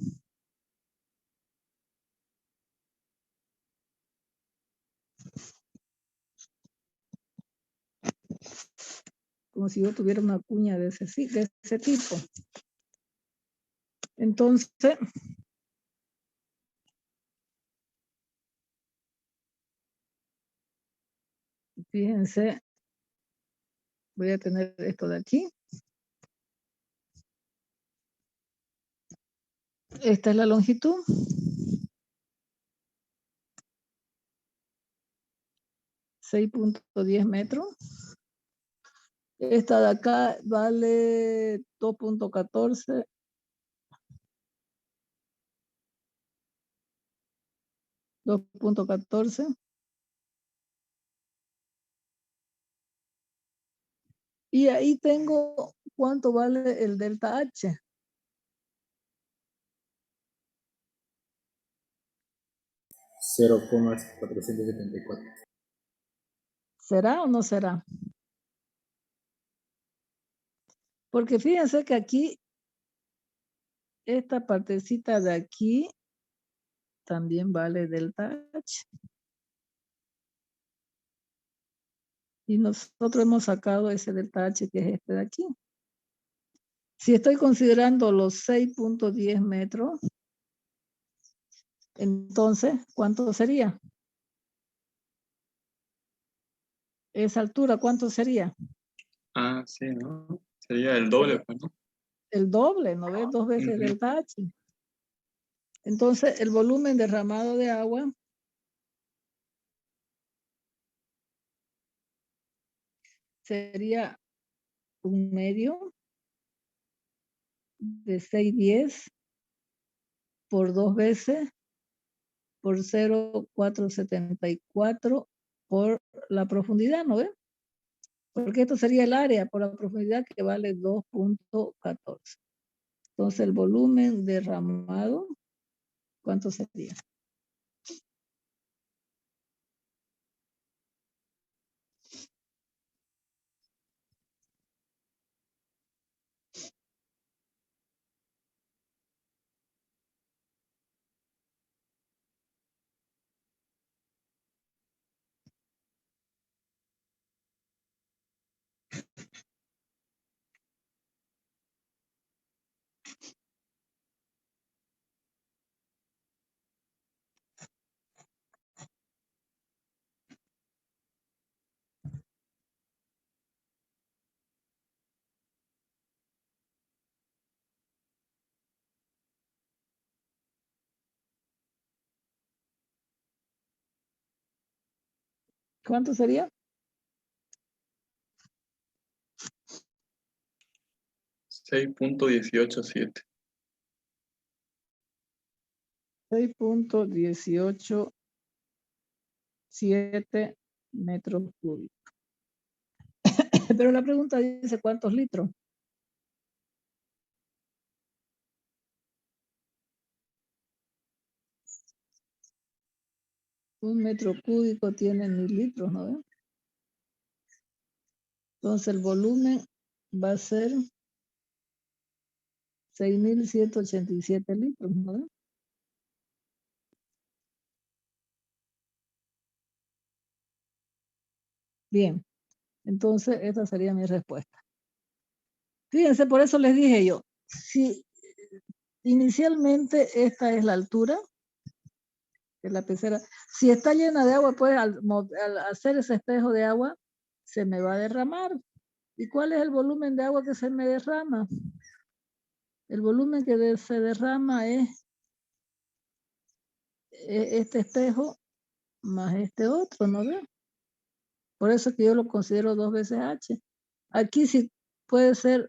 Como si yo tuviera una cuña de ese tipo. Entonces, fíjense, voy a tener esto de aquí. Esta es la longitud. 6.10 metros. Esta de acá vale 2.14. 2.14. Y ahí tengo cuánto vale el delta H. $0,474. ¿Será o no será? Porque fíjense que aquí, esta partecita de aquí también vale delta H. Y nosotros hemos sacado ese delta H que es este de aquí. Si estoy considerando los 6.10 metros, entonces, ¿cuánto sería? Esa altura, ¿cuánto sería? Ah, sí, ¿no? Sería el doble, pues, ¿no? El doble, ¿no ves? 2 veces delta H. Entonces, el volumen derramado de agua sería 1/2 de 610 por 2 veces por 0,474 por la profundidad, ¿no ves? Porque esto sería el área por la profundidad que vale 2.14. Entonces, el volumen derramado, ¿cuánto sería? ¿Cuánto sería? 6.187. 6.187 metros cúbicos. Pero la pregunta dice ¿cuántos litros? Un metro cúbico tiene 1000 litros, ¿no ven? Entonces el volumen va a ser 6.187 litros, ¿no ven? Bien, entonces esta sería mi respuesta. Fíjense, por eso les dije yo, si inicialmente esta es la altura de la pecera, si está llena de agua, pues al hacer ese espejo de agua, se me va a derramar. ¿Y cuál es el volumen de agua que se me derrama? El volumen que se derrama es este espejo más este otro, ¿no ve? Por eso que yo lo considero 2 veces H. Aquí sí puede ser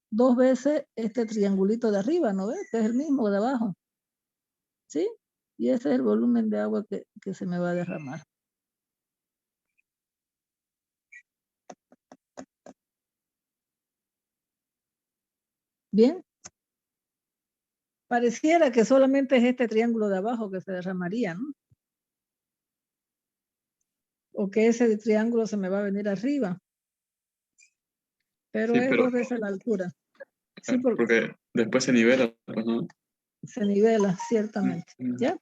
2 veces este triangulito de arriba, ¿no ves? Que es el mismo de abajo. ¿Sí? Y ese es el volumen de agua que se me va a derramar. Bien. Pareciera que solamente es este triángulo de abajo que se derramaría, ¿no? O que ese triángulo se me va a venir arriba. Pero Sí, es pero 2 veces la altura. Sí, porque después se nivela, pues, ¿no? se nivela, ciertamente. ¿Ya?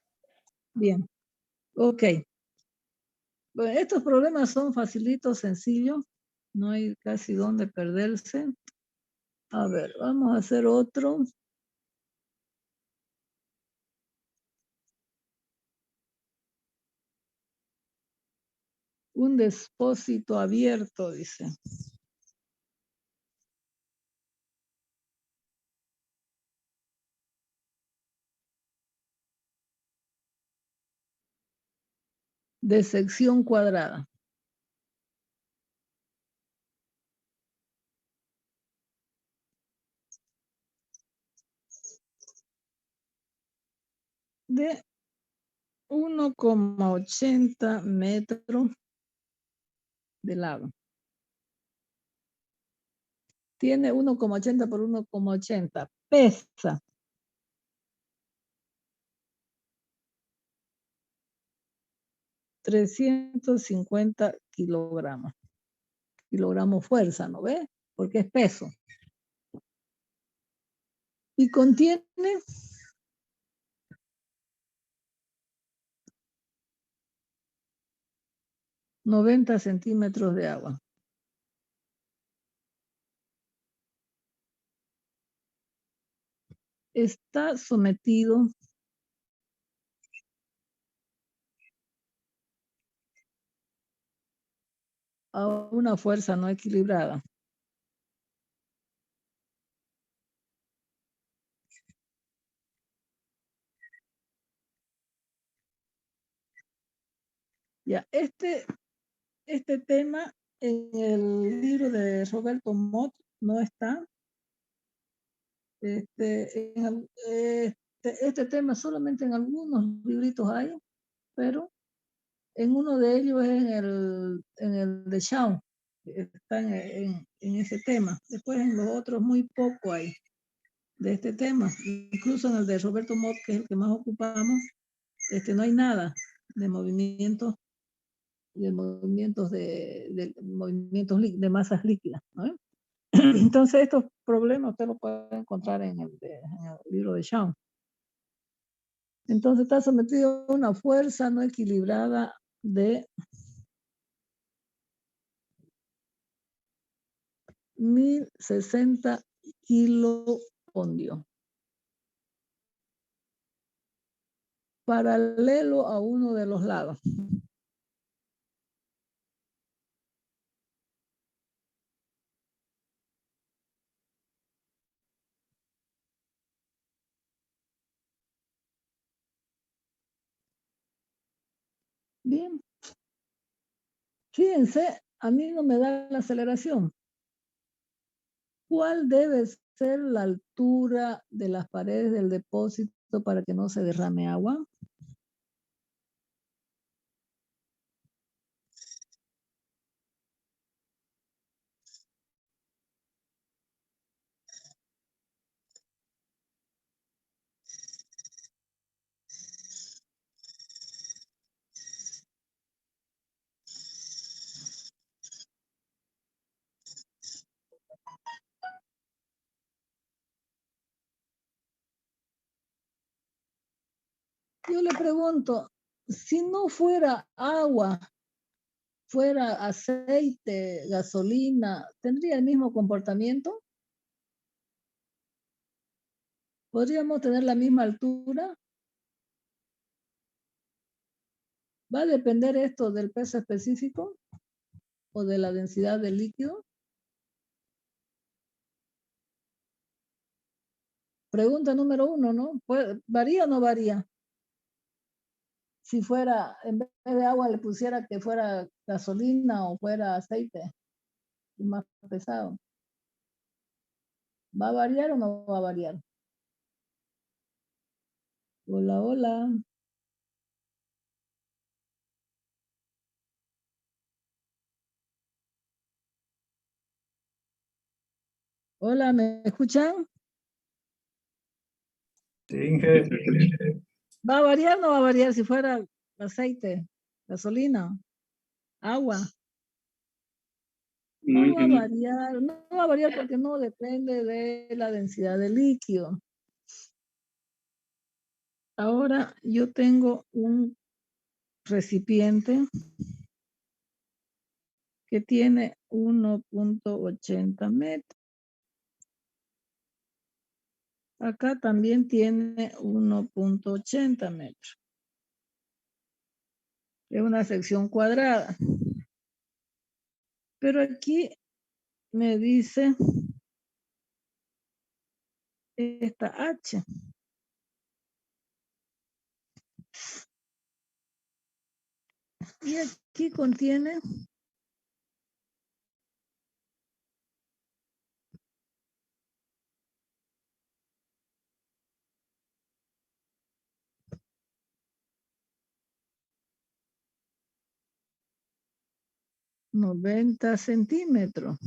Bien. Ok. Bueno, estos problemas son facilitos, sencillos. No hay casi dónde perderse. A ver, vamos a hacer otro. Un depósito abierto, dice. De sección cuadrada. De 1,80 metros de lado. Tiene 1,80 por 1,80. Pesa 350 kilogramos. Kilogramos fuerza, ¿no ves? Porque es peso. Y contiene 90 centímetros de agua. Está sometido a una fuerza no equilibrada. Ya, este tema en el libro de Roberto Mott no está. Este tema solamente en algunos libritos hay, pero en uno de ellos es en el de Shaw, está en ese tema. Después en los otros muy poco hay de este tema. Incluso en el de Roberto Mott, que es el que más ocupamos, no hay nada de movimientos de masas líquidas, ¿no? Entonces estos problemas usted los puede encontrar en el libro de Shaw. Entonces está sometido a una fuerza no equilibrada de 1060 kilopondiox. Paralelo a uno de los lados. Bien. Fíjense, a mí no me da la aceleración. ¿Cuál debe ser la altura de las paredes del depósito para que no se derrame agua? Yo le pregunto, si no fuera agua, fuera aceite, gasolina, ¿tendría el mismo comportamiento? ¿Podríamos tener la misma altura? ¿Va a depender esto del peso específico o de la densidad del líquido? Pregunta número 1, ¿no? ¿Varía o no varía? Si fuera, en vez de agua le pusiera que fuera gasolina o fuera aceite, más pesado. ¿Va a variar o no va a variar? Hola, hola. Hola, ¿me escuchan? Sí, Inge. ¿Va a variar o no va a variar si fuera aceite, gasolina, agua? No, No va a ingeniero. variar, no va a variar porque no depende de la densidad del líquido. Ahora yo tengo un recipiente que tiene 1.80 metros. Acá también tiene 1.80 metros. Es una sección cuadrada. Pero aquí me dice esta H. Y aquí contiene 90 centímetros.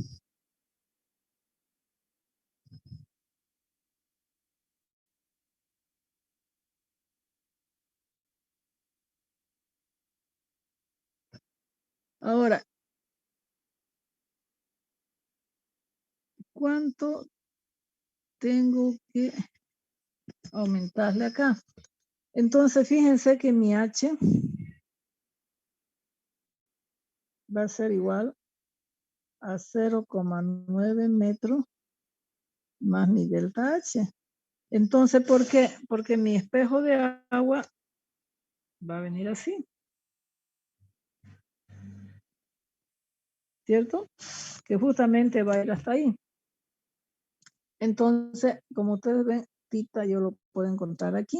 Ahora, ¿cuánto tengo que aumentarle acá? Entonces, fíjense que mi H va a ser igual a 0,9 metros más mi delta H. Entonces, ¿por qué? Porque mi espejo de agua va a venir así. ¿Cierto? Que justamente va a ir hasta ahí. Entonces, como ustedes ven, tita yo lo puedo encontrar aquí.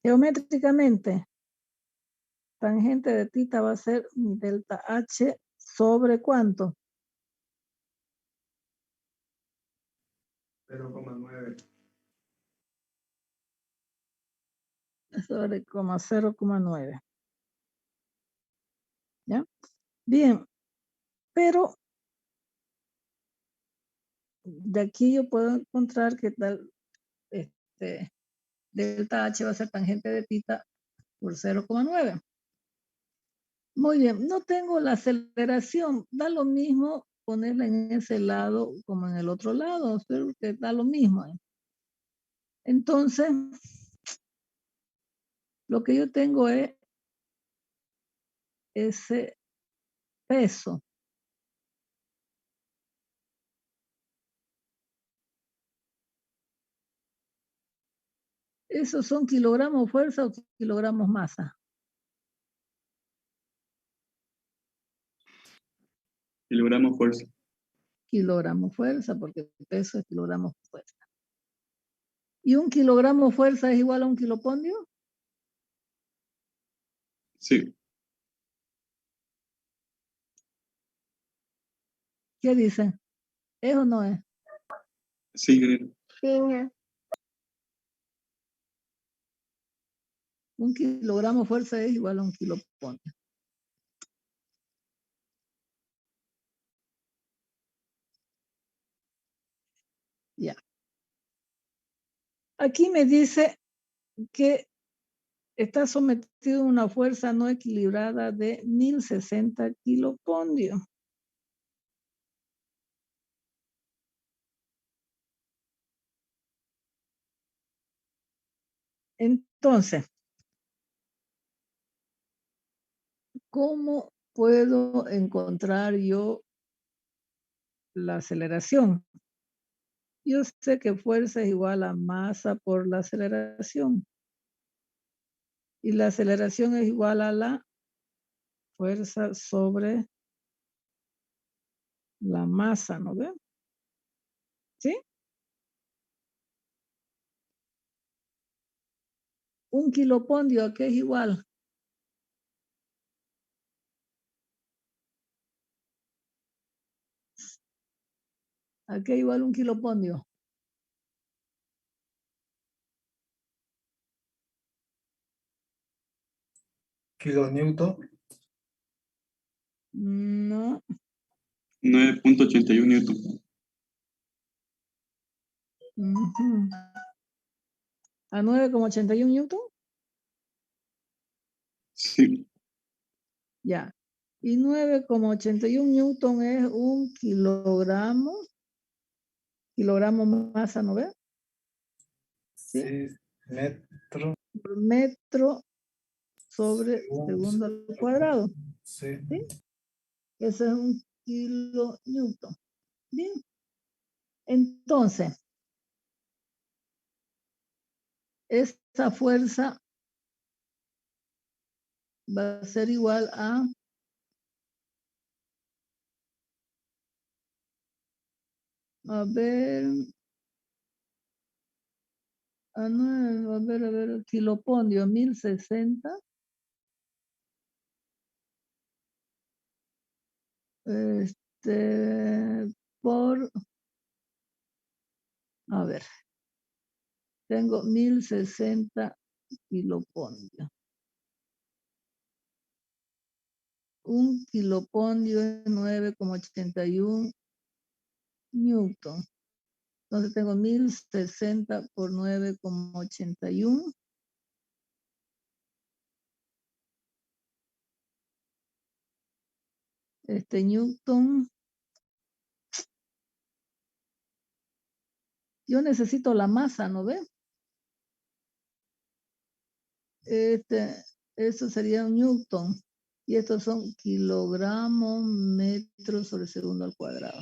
Geométricamente, tangente de tita va a ser mi delta H sobre ¿cuánto? 0,9. Sobre 0,9. ¿Ya? Bien, pero de aquí yo puedo encontrar que tal delta H va a ser tangente de tita por 0,9. Muy bien, no tengo la aceleración, da lo mismo ponerla en ese lado como en el otro lado, pero que da lo mismo. Entonces, lo que yo tengo es ese peso. ¿Esos son kilogramos fuerza o kilogramos masa? Kilogramos fuerza. Kilogramos fuerza, porque el peso es kilogramos fuerza. ¿Y un kilogramo fuerza es igual a un kilopondio? Sí. ¿Qué dicen? ¿Es o no es? Sí, ingeniero. Un kilogramo fuerza es igual a un kilopondio. Ya. Aquí me dice que está sometido a una fuerza no equilibrada de 1060 kilopondios. Entonces, ¿cómo puedo encontrar yo la aceleración? Yo sé que fuerza es igual a masa por la aceleración. Y la aceleración es igual a la fuerza sobre la masa, ¿no ven? ¿Sí? Un kilopondio, ¿a qué es igual? ¿A qué igual un kilopondio? Kilonewton. No. 9.81 newton. Ujú. ¿A 9,81 newton? Sí. Ya. Y 9,81 newton es un kilogramo masa, ¿no ve? Sí. Metro. Por metro sobre segundo al cuadrado. Sí. ¿Sí? Eso es un kilonewton. Bien. Entonces, esta fuerza va a ser igual a ver, a ver, kilopondio, 1060. Por, a ver, tengo 1060 kilopondio. Un kilopondio es 9,81 newton. Entonces tengo 1060 por 9,81. Newton. Yo necesito la masa, ¿no ve? Eso sería un newton. Y estos son kilogramos metros sobre segundo al cuadrado.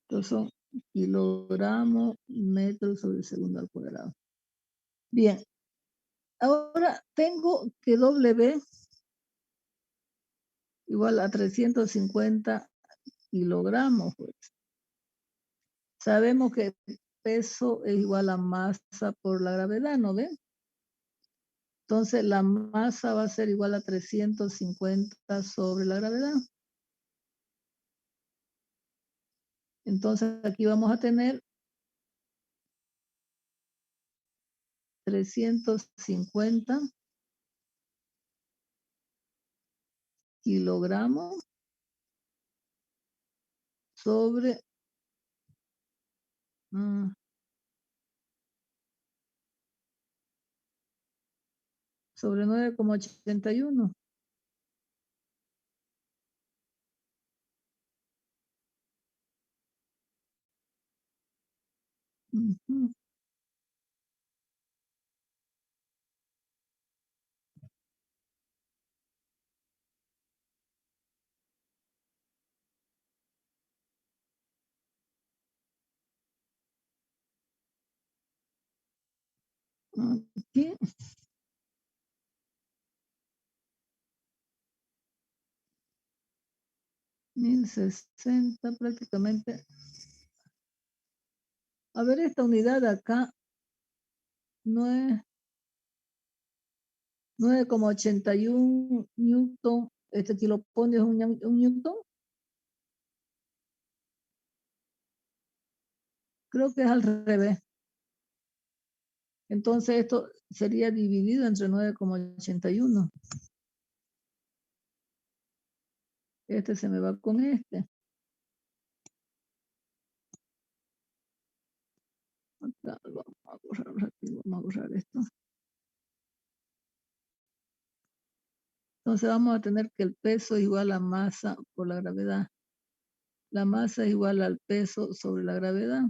Estos son kilogramos metros sobre segundo al cuadrado. Bien. Ahora tengo que W igual a 350 kilogramos. Pues. Sabemos que peso es igual a masa por la gravedad, ¿no ven? Entonces la masa va a ser igual a 350 sobre la gravedad. Entonces aquí vamos a tener 350 kilogramos sobre sobre 9,81. Uh-huh. Aquí. $1060 prácticamente. A ver, esta unidad acá no es 9,81 newton. Este kilopondio es un newton. Creo que es al revés. Entonces esto sería dividido entre 9,81. Este se me va con este. Acá vamos a borrar rápido, vamos a borrar esto. Entonces vamos a tener que el peso es igual a masa por la gravedad. La masa es igual al peso sobre la gravedad.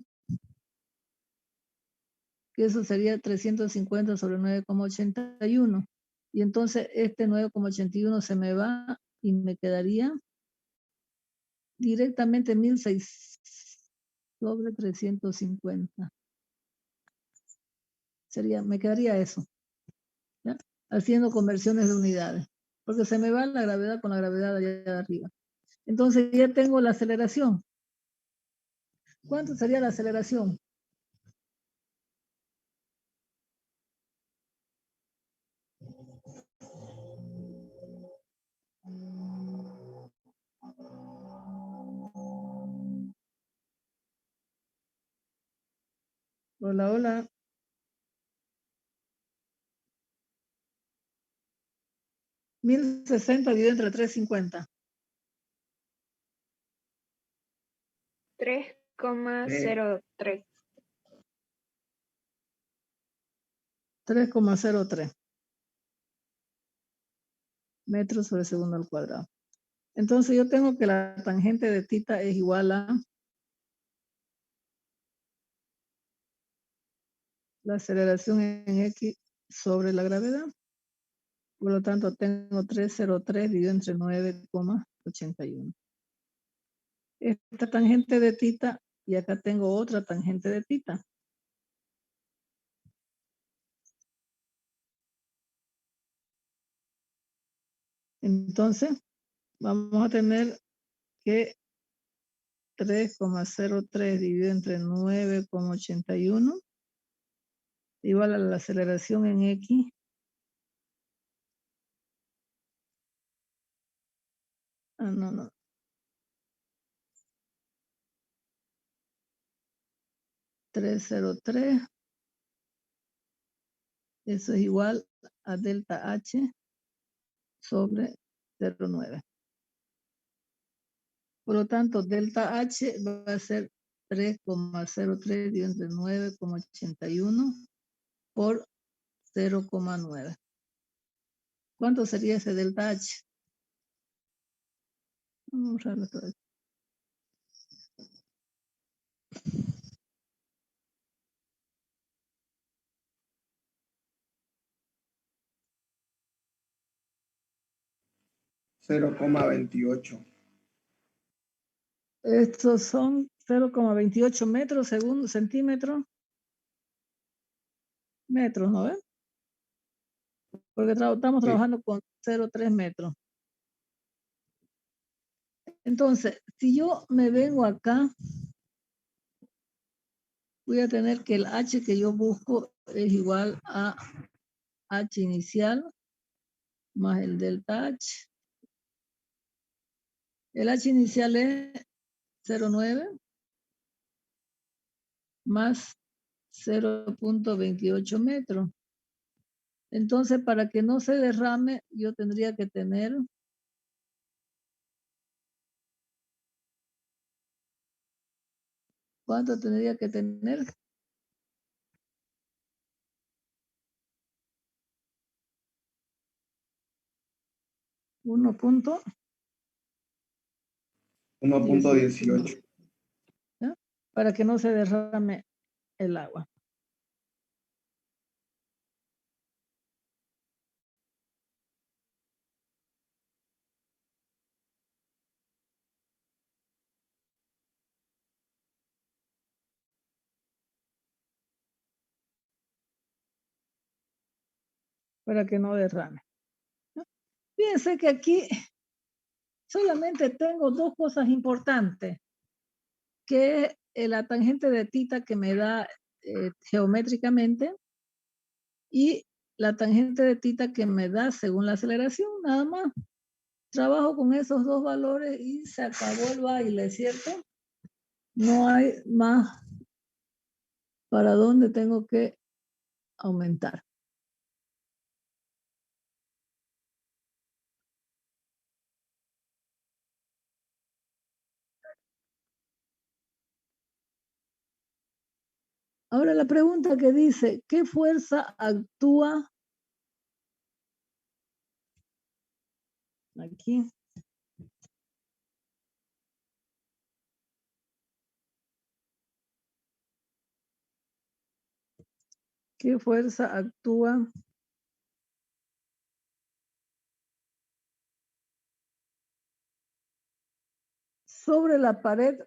Que eso sería 350 sobre 9,81. Y entonces este 9,81 se me va y me quedaría directamente 1600 sobre 350. Me quedaría eso. ¿Ya? Haciendo conversiones de unidades. Porque se me va la gravedad con la gravedad allá de arriba. Entonces ya tengo la aceleración. ¿Cuánto sería la aceleración? Hola, hola. $1060 dividido entre 350. 3,03. 3,03 metros sobre segundo al cuadrado. Entonces yo tengo que la tangente de tita es igual a la aceleración en X sobre la gravedad. Por lo tanto, tengo 303 dividido entre 9,81. Esta tangente de tita, y acá tengo otra tangente de tita. Entonces, vamos a tener que 3,03 dividido entre 9,81 igual a la aceleración en X no. 303. Eso es igual a delta H sobre 0,9. Por lo tanto, delta H va a ser 3,03 dividido entre 9,81 por 0,9. ¿Cuánto sería ese delta H? Vamos a borrarlo todo esto. $0,28. Estos son 0,28 metros según centímetro. Metros, ¿no ven? Porque estamos trabajando con 0,3 metros. Entonces, si yo me vengo acá, voy a tener que el H que yo busco es igual a H inicial más el delta H. El H inicial es 0,9 más 0,28 metros. Entonces, para que no se derrame, yo tendría que tener ¿cuánto tendría que tener? 1,18. ¿ya? Para que no se derrame el agua. Para que no derrame. ¿no? Fíjense que aquí solamente tengo dos cosas importantes, que es la tangente de tita que me da geométricamente y la tangente de tita que me da según la aceleración, nada más. Trabajo con esos dos valores y se acabó el baile, ¿cierto? No hay más para dónde tengo que aumentar. Ahora la pregunta que dice, ¿qué fuerza actúa aquí? ¿Qué fuerza actúa sobre la pared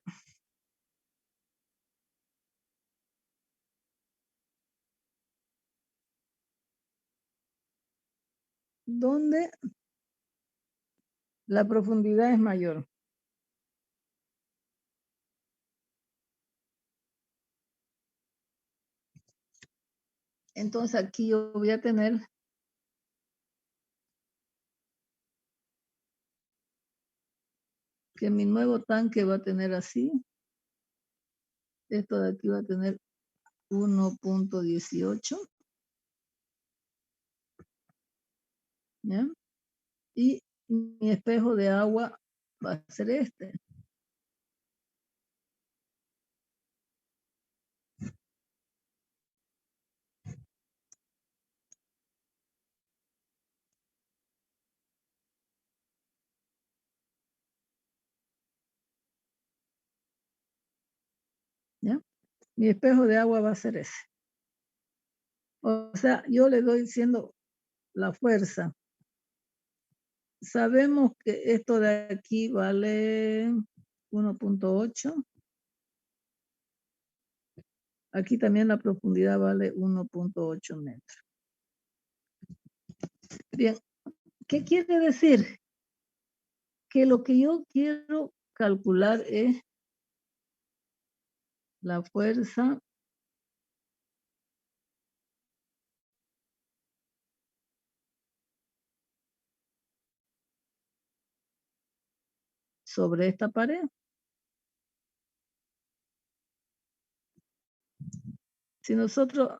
donde la profundidad es mayor? Entonces aquí yo voy a tener que mi nuevo tanque va a tener así. Esto de aquí va a tener 1.18. ¿Ya? Y mi espejo de agua va a ser este. ¿Ya? Mi espejo de agua va a ser ese. O sea, yo le doy diciendo la fuerza. Sabemos que esto de aquí vale 1.8. Aquí también la profundidad vale 1.8 metros. Bien, ¿qué quiere decir? Que lo que yo quiero calcular es la fuerza sobre esta pared. Si nosotros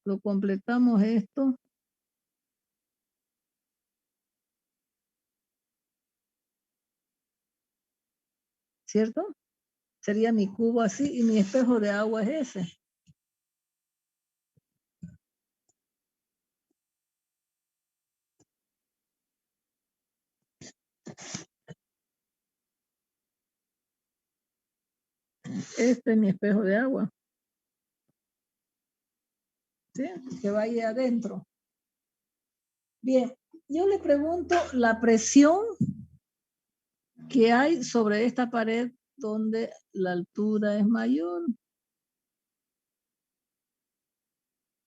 lo completamos esto, ¿cierto? Sería mi cubo así y mi espejo de agua es ese. Este es mi espejo de agua. ¿Sí? Que vaya adentro. Bien, yo le pregunto la presión que hay sobre esta pared donde la altura es mayor.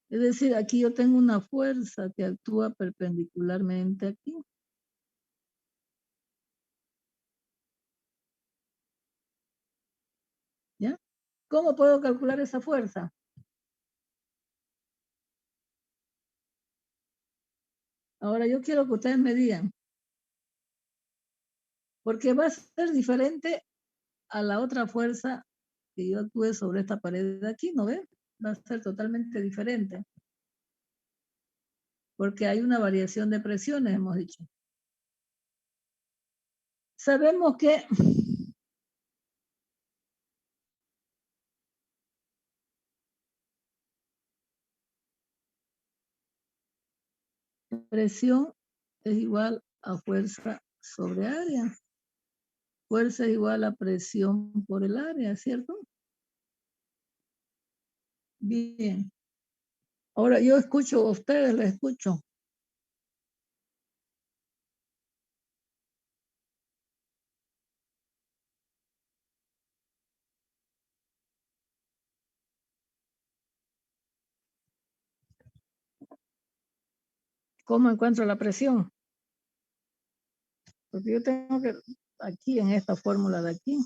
Es decir, aquí yo tengo una fuerza que actúa perpendicularmente aquí. ¿Ya? ¿Cómo puedo calcular esa fuerza? Ahora yo quiero que ustedes me digan. Porque va a ser diferente a la otra fuerza que yo actúe sobre esta pared de aquí, ¿no ven? Va a ser totalmente diferente. Porque hay una variación de presiones, hemos dicho. Sabemos que presión es igual a fuerza sobre área. Fuerza es igual a presión por el área, ¿cierto? Bien. Ahora yo escucho a ustedes, les escucho. ¿Cómo encuentro la presión? Porque yo tengo que, aquí en esta fórmula de aquí,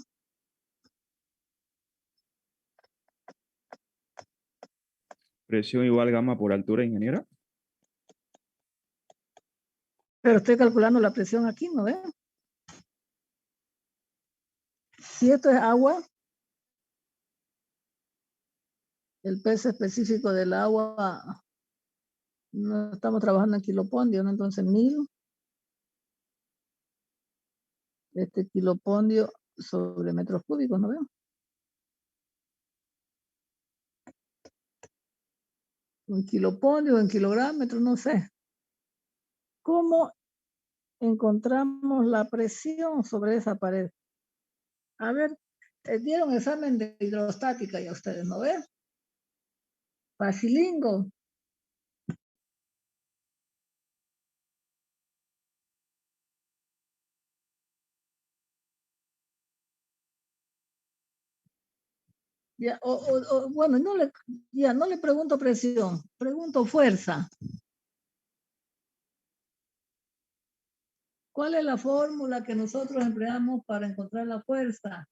Presión igual gamma por altura, ingeniera. pero estoy calculando la presión aquí, ¿no ven? Si esto es agua, el peso específico del agua, no estamos trabajando en kilopondio, ¿no? Entonces 1000, este kilopondio sobre metros cúbicos, ¿no ven? Un kilopondio, en kilogramos, no sé. ¿Cómo encontramos la presión sobre esa pared? A ver, dieron examen de hidrostática ya ustedes, ¿no ven? Facilingo. Ya, bueno, no le pregunto presión, pregunto fuerza. ¿Cuál es la fórmula que nosotros empleamos para encontrar la fuerza?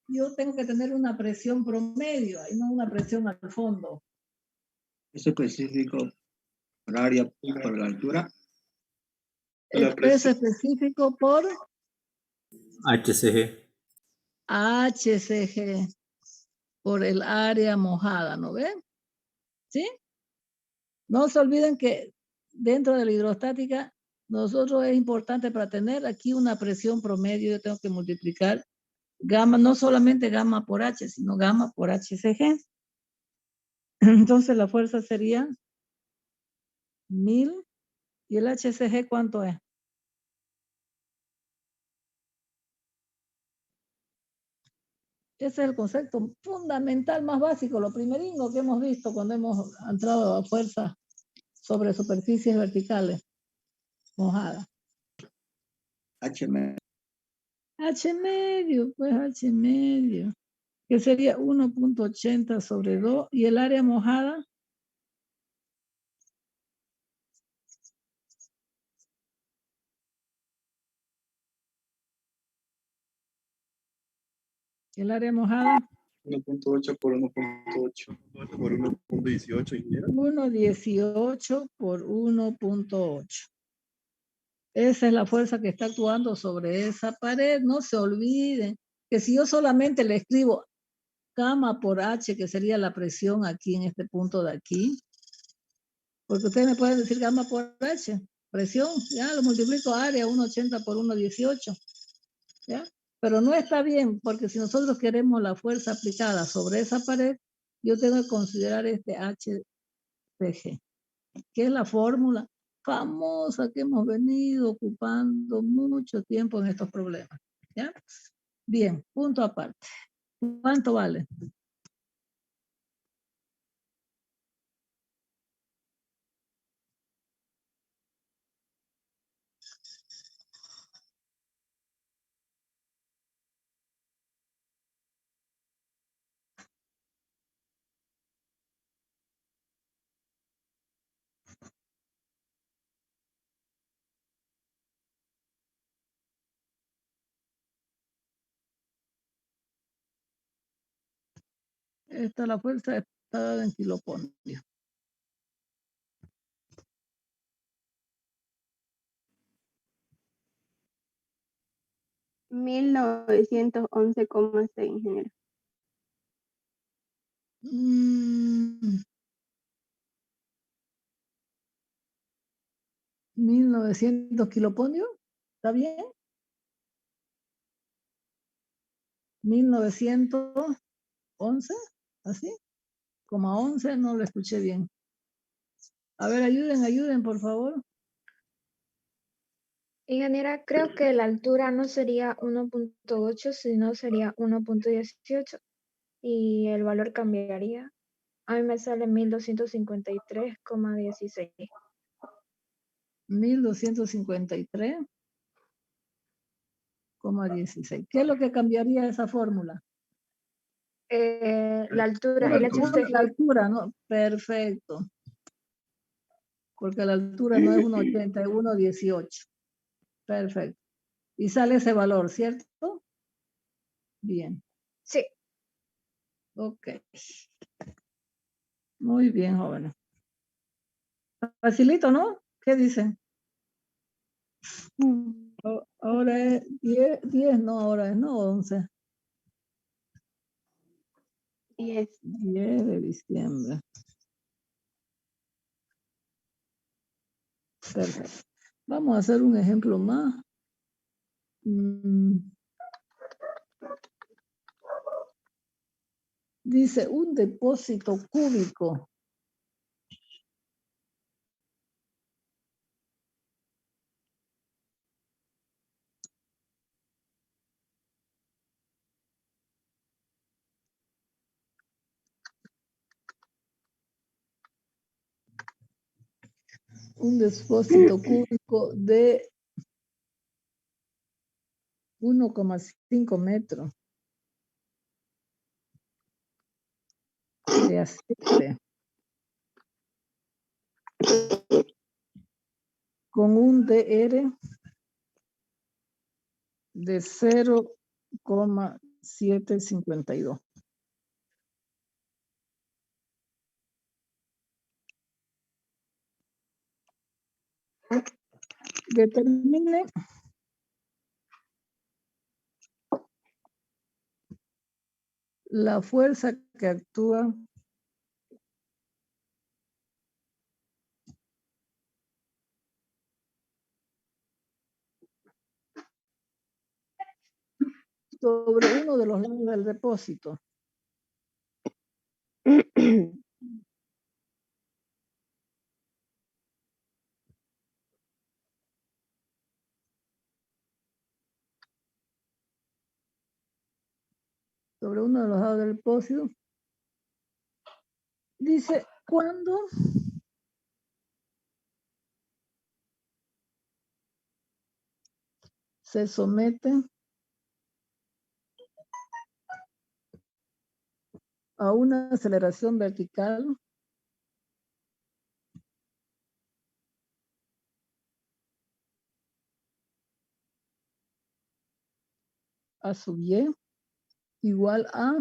Yo tengo que tener una presión promedio y no una presión al fondo. Es específico por área y por la altura. El peso específico por HCG. HCG. por el área mojada, ¿no ven? ¿Sí? No se olviden que dentro de la hidrostática, nosotros es importante para tener aquí una presión promedio, yo tengo que multiplicar gamma, no solamente gamma por H, sino gamma por HCG. Entonces la fuerza sería 1000, y el HCG, ¿cuánto es? Ese es el concepto fundamental más básico, lo primeringo que hemos visto cuando hemos entrado a fuerza sobre superficies verticales mojadas. H medio. H medio, pues H medio, que sería 1.80 sobre 2, y el área mojada, el área mojada, 1.8 por 1.8. Por 1.18, ingeniero. 1.18 por 1.8. Esa es la fuerza que está actuando sobre esa pared. No se olviden que si yo solamente le escribo gamma por H, que sería la presión aquí en este punto de aquí, porque ustedes me pueden decir gamma por H, presión, ya lo multiplico área 1.80 por 1.18, ¿ya? Pero no está bien, porque si nosotros queremos la fuerza aplicada sobre esa pared, yo tengo que considerar este HCG, que es la fórmula famosa que hemos venido ocupando mucho tiempo en estos problemas, ¿ya? Bien, punto aparte. ¿Cuánto vale? La fuerza está dada en kilopondio. $1911,6, ingeniero. 1900 kilopondio, ¿está bien? 1911, ¿así? Como 11, no lo escuché bien. A ver, ayuden, por favor. Ingeniera, creo que la altura no sería 1.8, sino sería 1.18 y el valor cambiaría. A mí me sale 1253,16. 1253,16. ¿Qué es lo que cambiaría esa fórmula? La altura, el HCG. La altura, ¿no? Perfecto. Porque la altura no es 1.80, es 1.18. Perfecto. Y sale ese valor, ¿cierto? Bien. Sí. Ok. Muy bien, jóvenes. Facilito, ¿no? ¿Qué dicen? Ahora es 10, no, ahora es, no, 11. 10. 10 de diciembre. Perfecto. Vamos a hacer un ejemplo más. Dice, un depósito cúbico. Un depósito cúbico de 1,5 metros de aceite con un DR de 0,752. Determine la fuerza que actúa sobre uno de los lados del depósito. Sobre uno de los lados del depósito. Dice, cuando se somete a una aceleración vertical a sub y igual a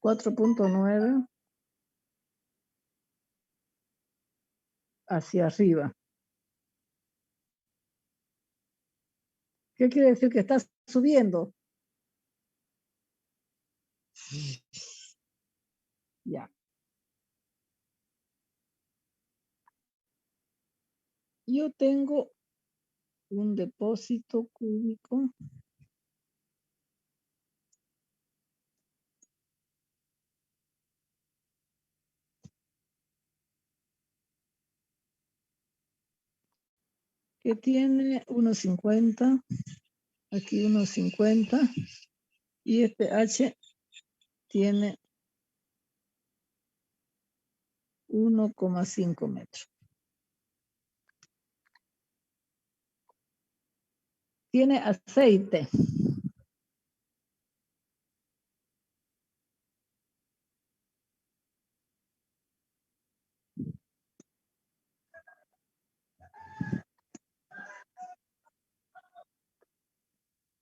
4.9 hacia arriba. ¿Qué quiere decir? Que está subiendo. Ya. Yo tengo un depósito cúbico que tiene 1,50, aquí 1,50, y este H tiene 1,5 metros. Tiene aceite.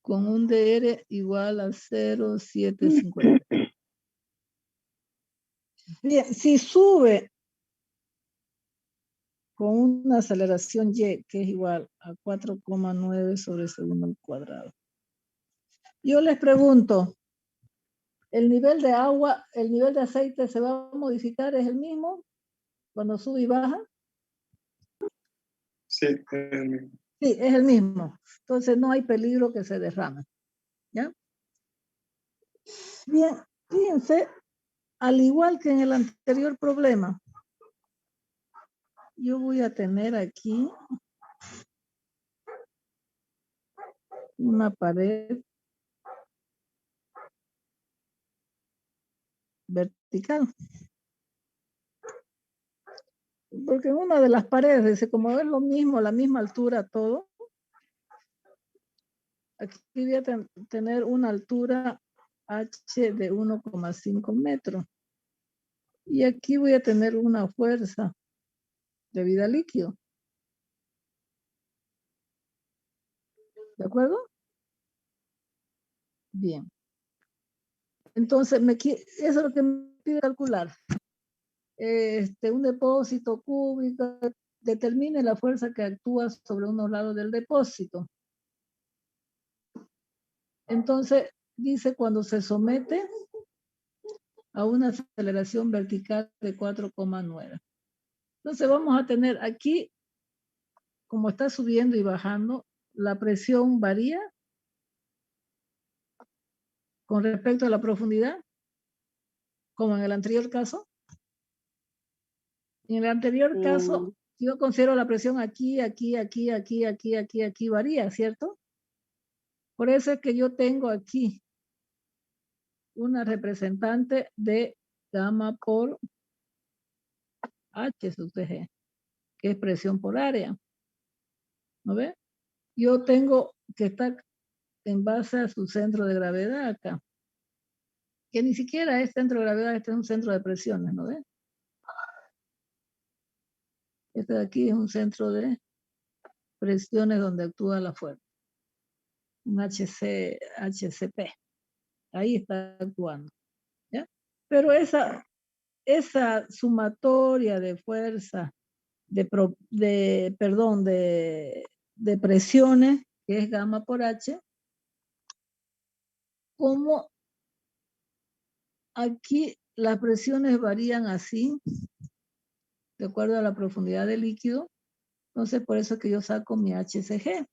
Con un DR igual a 0,750. Bien, si sube con una aceleración Y, que es igual a 4,9 sobre segundo al cuadrado. Yo les pregunto, ¿el nivel de agua, el nivel de aceite se va a modificar? ¿Es el mismo cuando sube y baja? Sí, es el mismo. Sí, es el mismo. Entonces no hay peligro que se derrame. ¿Ya? Bien, fíjense, al igual que en el anterior problema, yo voy a tener aquí una pared vertical. Porque en una de las paredes, dice, como es lo mismo, la misma altura todo, aquí voy a tener una altura H de 1,5 metros. Y aquí voy a tener una fuerza de vida líquido. ¿De acuerdo? Bien. Entonces, eso es lo que me pide calcular. Un depósito cúbico, determine la fuerza que actúa sobre unos lados del depósito. Entonces, dice cuando se somete a una aceleración vertical de 4,9. Entonces vamos a tener aquí, como está subiendo y bajando, la presión varía con respecto a la profundidad, como en el anterior caso. En el anterior caso, yo considero la presión aquí, varía, ¿cierto? Por eso es que yo tengo aquí una representante de gamma por H sub G, que es presión por área. ¿No ve? Yo tengo que estar en base a su centro de gravedad acá. Que ni siquiera es centro de gravedad, este es un centro de presiones, ¿no ve? Este de aquí es un centro de presiones donde actúa la fuerza. Un HCP. Ahí está actuando. ¿Ya? Pero esa sumatoria de fuerza, de presiones, que es gamma por H, como aquí las presiones varían así, de acuerdo a la profundidad del líquido, entonces por eso que yo saco mi HCG.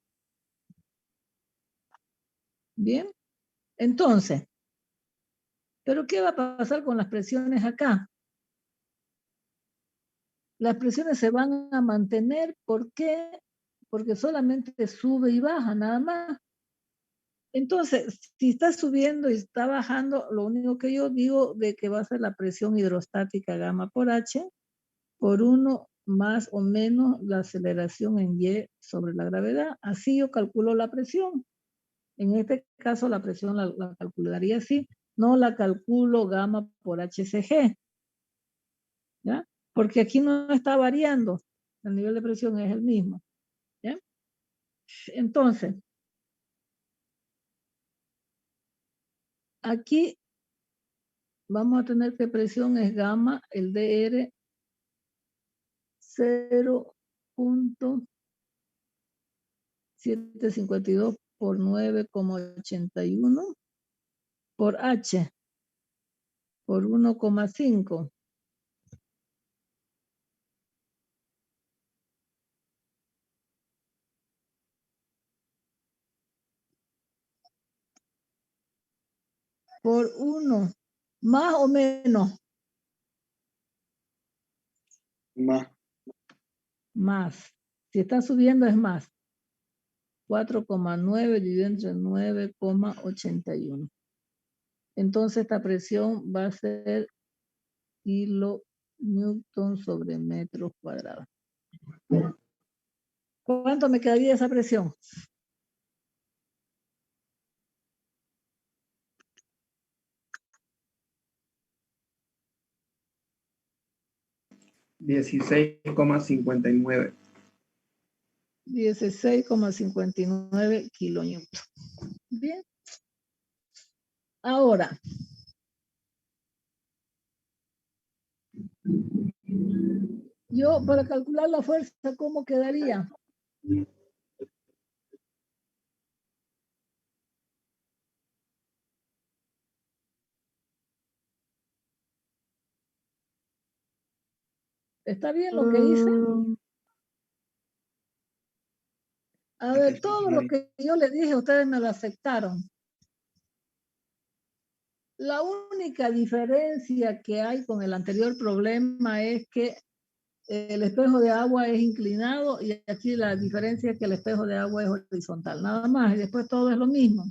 Bien, entonces, ¿pero qué va a pasar con las presiones acá? Las presiones se van a mantener, ¿por qué? Porque solamente sube y baja, nada más. Entonces, si está subiendo y está bajando, lo único que yo digo de que va a ser la presión hidrostática gamma por H por 1 más o menos la aceleración en Y sobre la gravedad. Así yo calculo la presión. En este caso la presión la calcularía así. No la calculo gamma por HCG. ¿Ya? Porque aquí no está variando. El nivel de presión es el mismo. ¿Ya? Entonces, aquí vamos a tener que presión es gamma, el DR 0.752 por 9,81 por H por 1,5. Por 1, más o menos. Más. Si está subiendo es más. 4,9 dividido entre 9,81. Entonces esta presión va a ser kilonewton sobre metros cuadrados. ¿Cuánto me quedaría esa presión? $16,59. 16,59 kilonewton. Bien. Ahora, yo para calcular la fuerza, ¿cómo quedaría? ¿Está bien lo que hice? A ver, todo lo que yo le dije, ustedes me lo aceptaron. La única diferencia que hay con el anterior problema es que el espejo de agua es inclinado y aquí la diferencia es que el espejo de agua es horizontal, nada más, y después todo es lo mismo.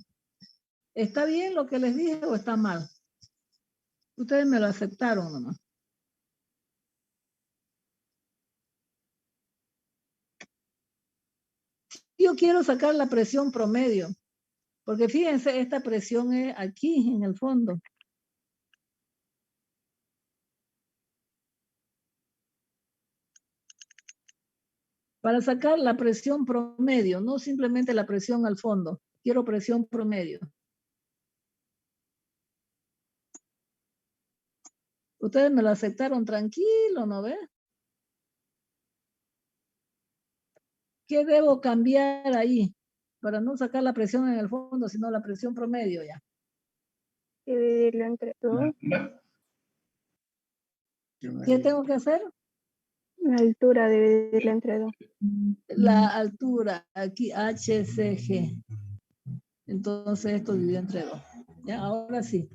¿Está bien lo que les dije o está mal? Ustedes me lo aceptaron nomás. Yo quiero sacar la presión promedio, porque fíjense, esta presión es aquí en el fondo. Para sacar la presión promedio, no simplemente la presión al fondo, quiero presión promedio. Ustedes me lo aceptaron tranquilo, ¿no ve? ¿Qué debo cambiar ahí? Para no sacar la presión en el fondo, sino la presión promedio ya. Dividirlo entre 2. ¿Qué tengo que hacer? La altura, dividirla entre 2. La altura, aquí HCG. Entonces esto dividido entre 2. Ya, ahora sí.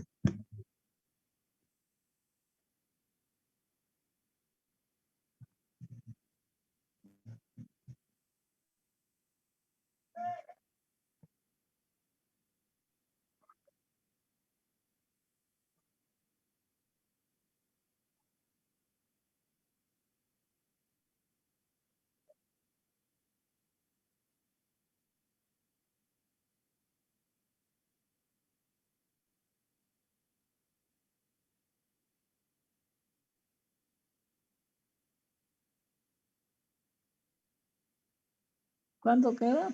¿Cuánto queda?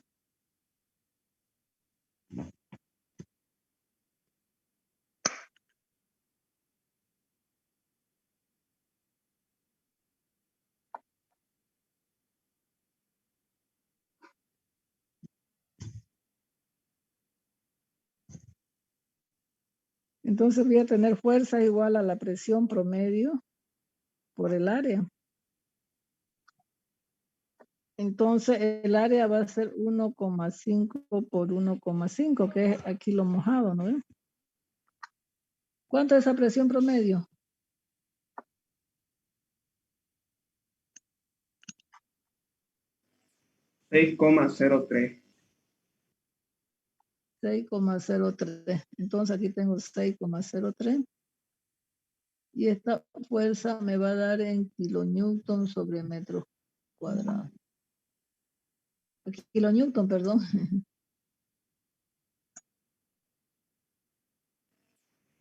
Entonces voy a tener fuerza igual a la presión promedio por el área. Entonces el área va a ser 1,5 por 1,5, que es aquí lo mojado, ¿no ven? ¿Cuánto es esa presión promedio? $6,03. 6,03. Entonces aquí tengo 6,03. Y esta fuerza me va a dar en kilonewton sobre metro cuadrado. Kilonewton, perdón.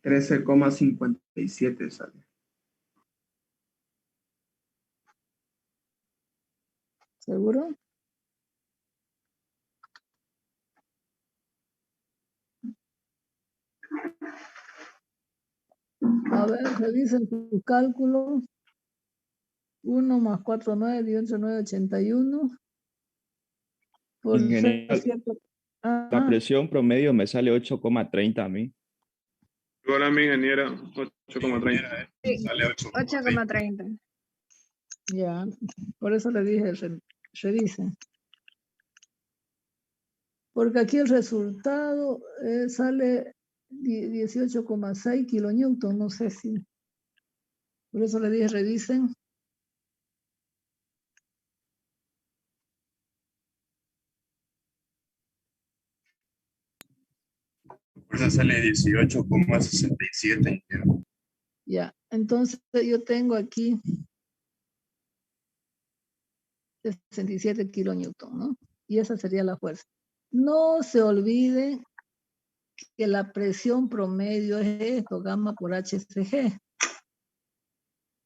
13,57 sale. ¿Seguro? A ver, revisen sus cálculos. 1 más 4, 9, 18, 9, 81. Por Ingeniero, cierto. la presión promedio me sale 8,30 a mí. Igual a mi ingeniera, 8,30. Sale 8,30. Ya, por eso le dije, revisen. Porque aquí el resultado sale 18,6 kilonewton, no sé si. Por eso le dije, revisen. Fuerza sale 18,67. Ya, entonces yo tengo aquí 67 kilonewton, ¿no? Y esa sería la fuerza. No se olviden que la presión promedio es esto, gamma por HCG,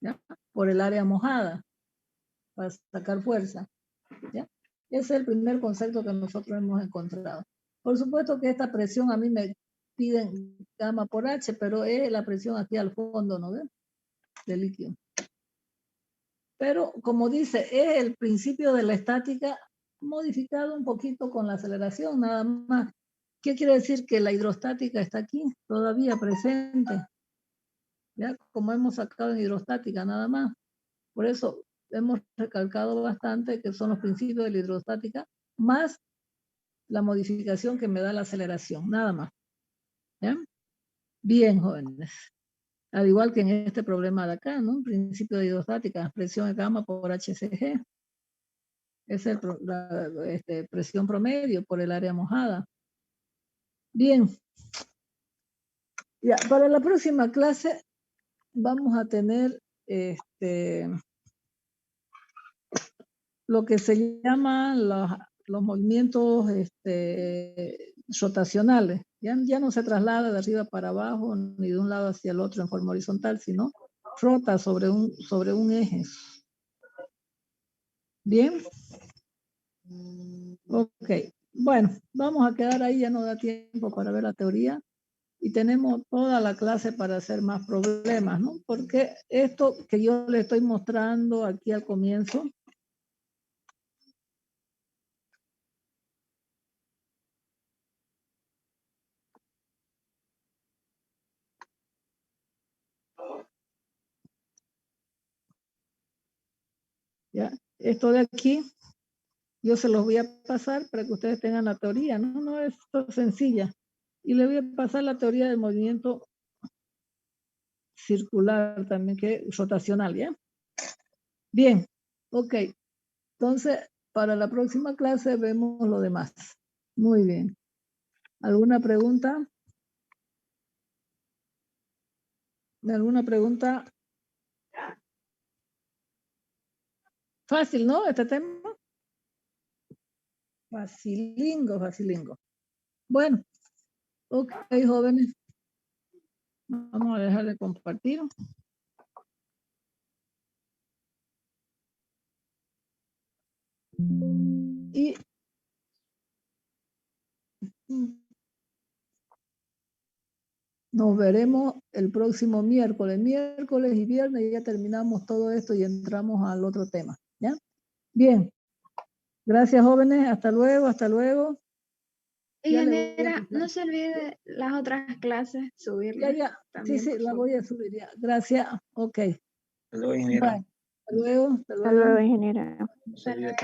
¿ya? Por el área mojada, para sacar fuerza, ¿ya? Ese es el primer concepto que nosotros hemos encontrado. Por supuesto que esta presión a mí me piden gamma por H, pero es la presión aquí al fondo, ¿no ven? Del líquido. Pero como dice, es el principio de la estática modificado un poquito con la aceleración, nada más. ¿Qué quiere decir? Que la hidrostática está aquí, todavía presente. ¿Ya? Como hemos sacado en hidrostática, nada más. Por eso hemos recalcado bastante que son los principios de la hidrostática, más la modificación que me da la aceleración, nada más. ¿Ya? Bien, jóvenes. Al igual que en este problema de acá, ¿no? Principio de hidrostática, presión de gamma por HCG. Es la presión promedio por el área mojada. Bien. Ya, para la próxima clase vamos a tener lo que se llama los movimientos rotacionales. Ya no se traslada de arriba para abajo ni de un lado hacia el otro en forma horizontal, sino rota sobre un eje. Bien. Ok. Bueno, vamos a quedar ahí, ya no da tiempo para ver la teoría. Y tenemos toda la clase para hacer más problemas, ¿no? Porque esto que yo le estoy mostrando aquí al comienzo, ¿ya? Esto de aquí, yo se los voy a pasar para que ustedes tengan la teoría, ¿no? No es sencilla. Y le voy a pasar la teoría del movimiento circular también, que es rotacional, ¿ya? Bien, ok. Entonces, para la próxima clase vemos lo demás. Muy bien. ¿Alguna pregunta? ¿Alguna pregunta? Fácil, ¿no? Este tema. Facilingo, facilingo. Bueno, ok, jóvenes. Vamos a dejar de compartir. Y nos veremos el próximo miércoles. Miércoles y viernes ya terminamos todo esto y entramos al otro tema. ¿Ya? Bien. Gracias, jóvenes. Hasta luego, hasta luego. Ya le voy a Ingeniera, empezar. no se olvide las otras clases, Ya, subirlas ya. Sí, también, sí, por la favor. voy a subir ya. Gracias. Ok. Hasta luego, ingeniera. Bye. Hasta luego. Hasta Hasta luego. luego, ingeniera. Salida.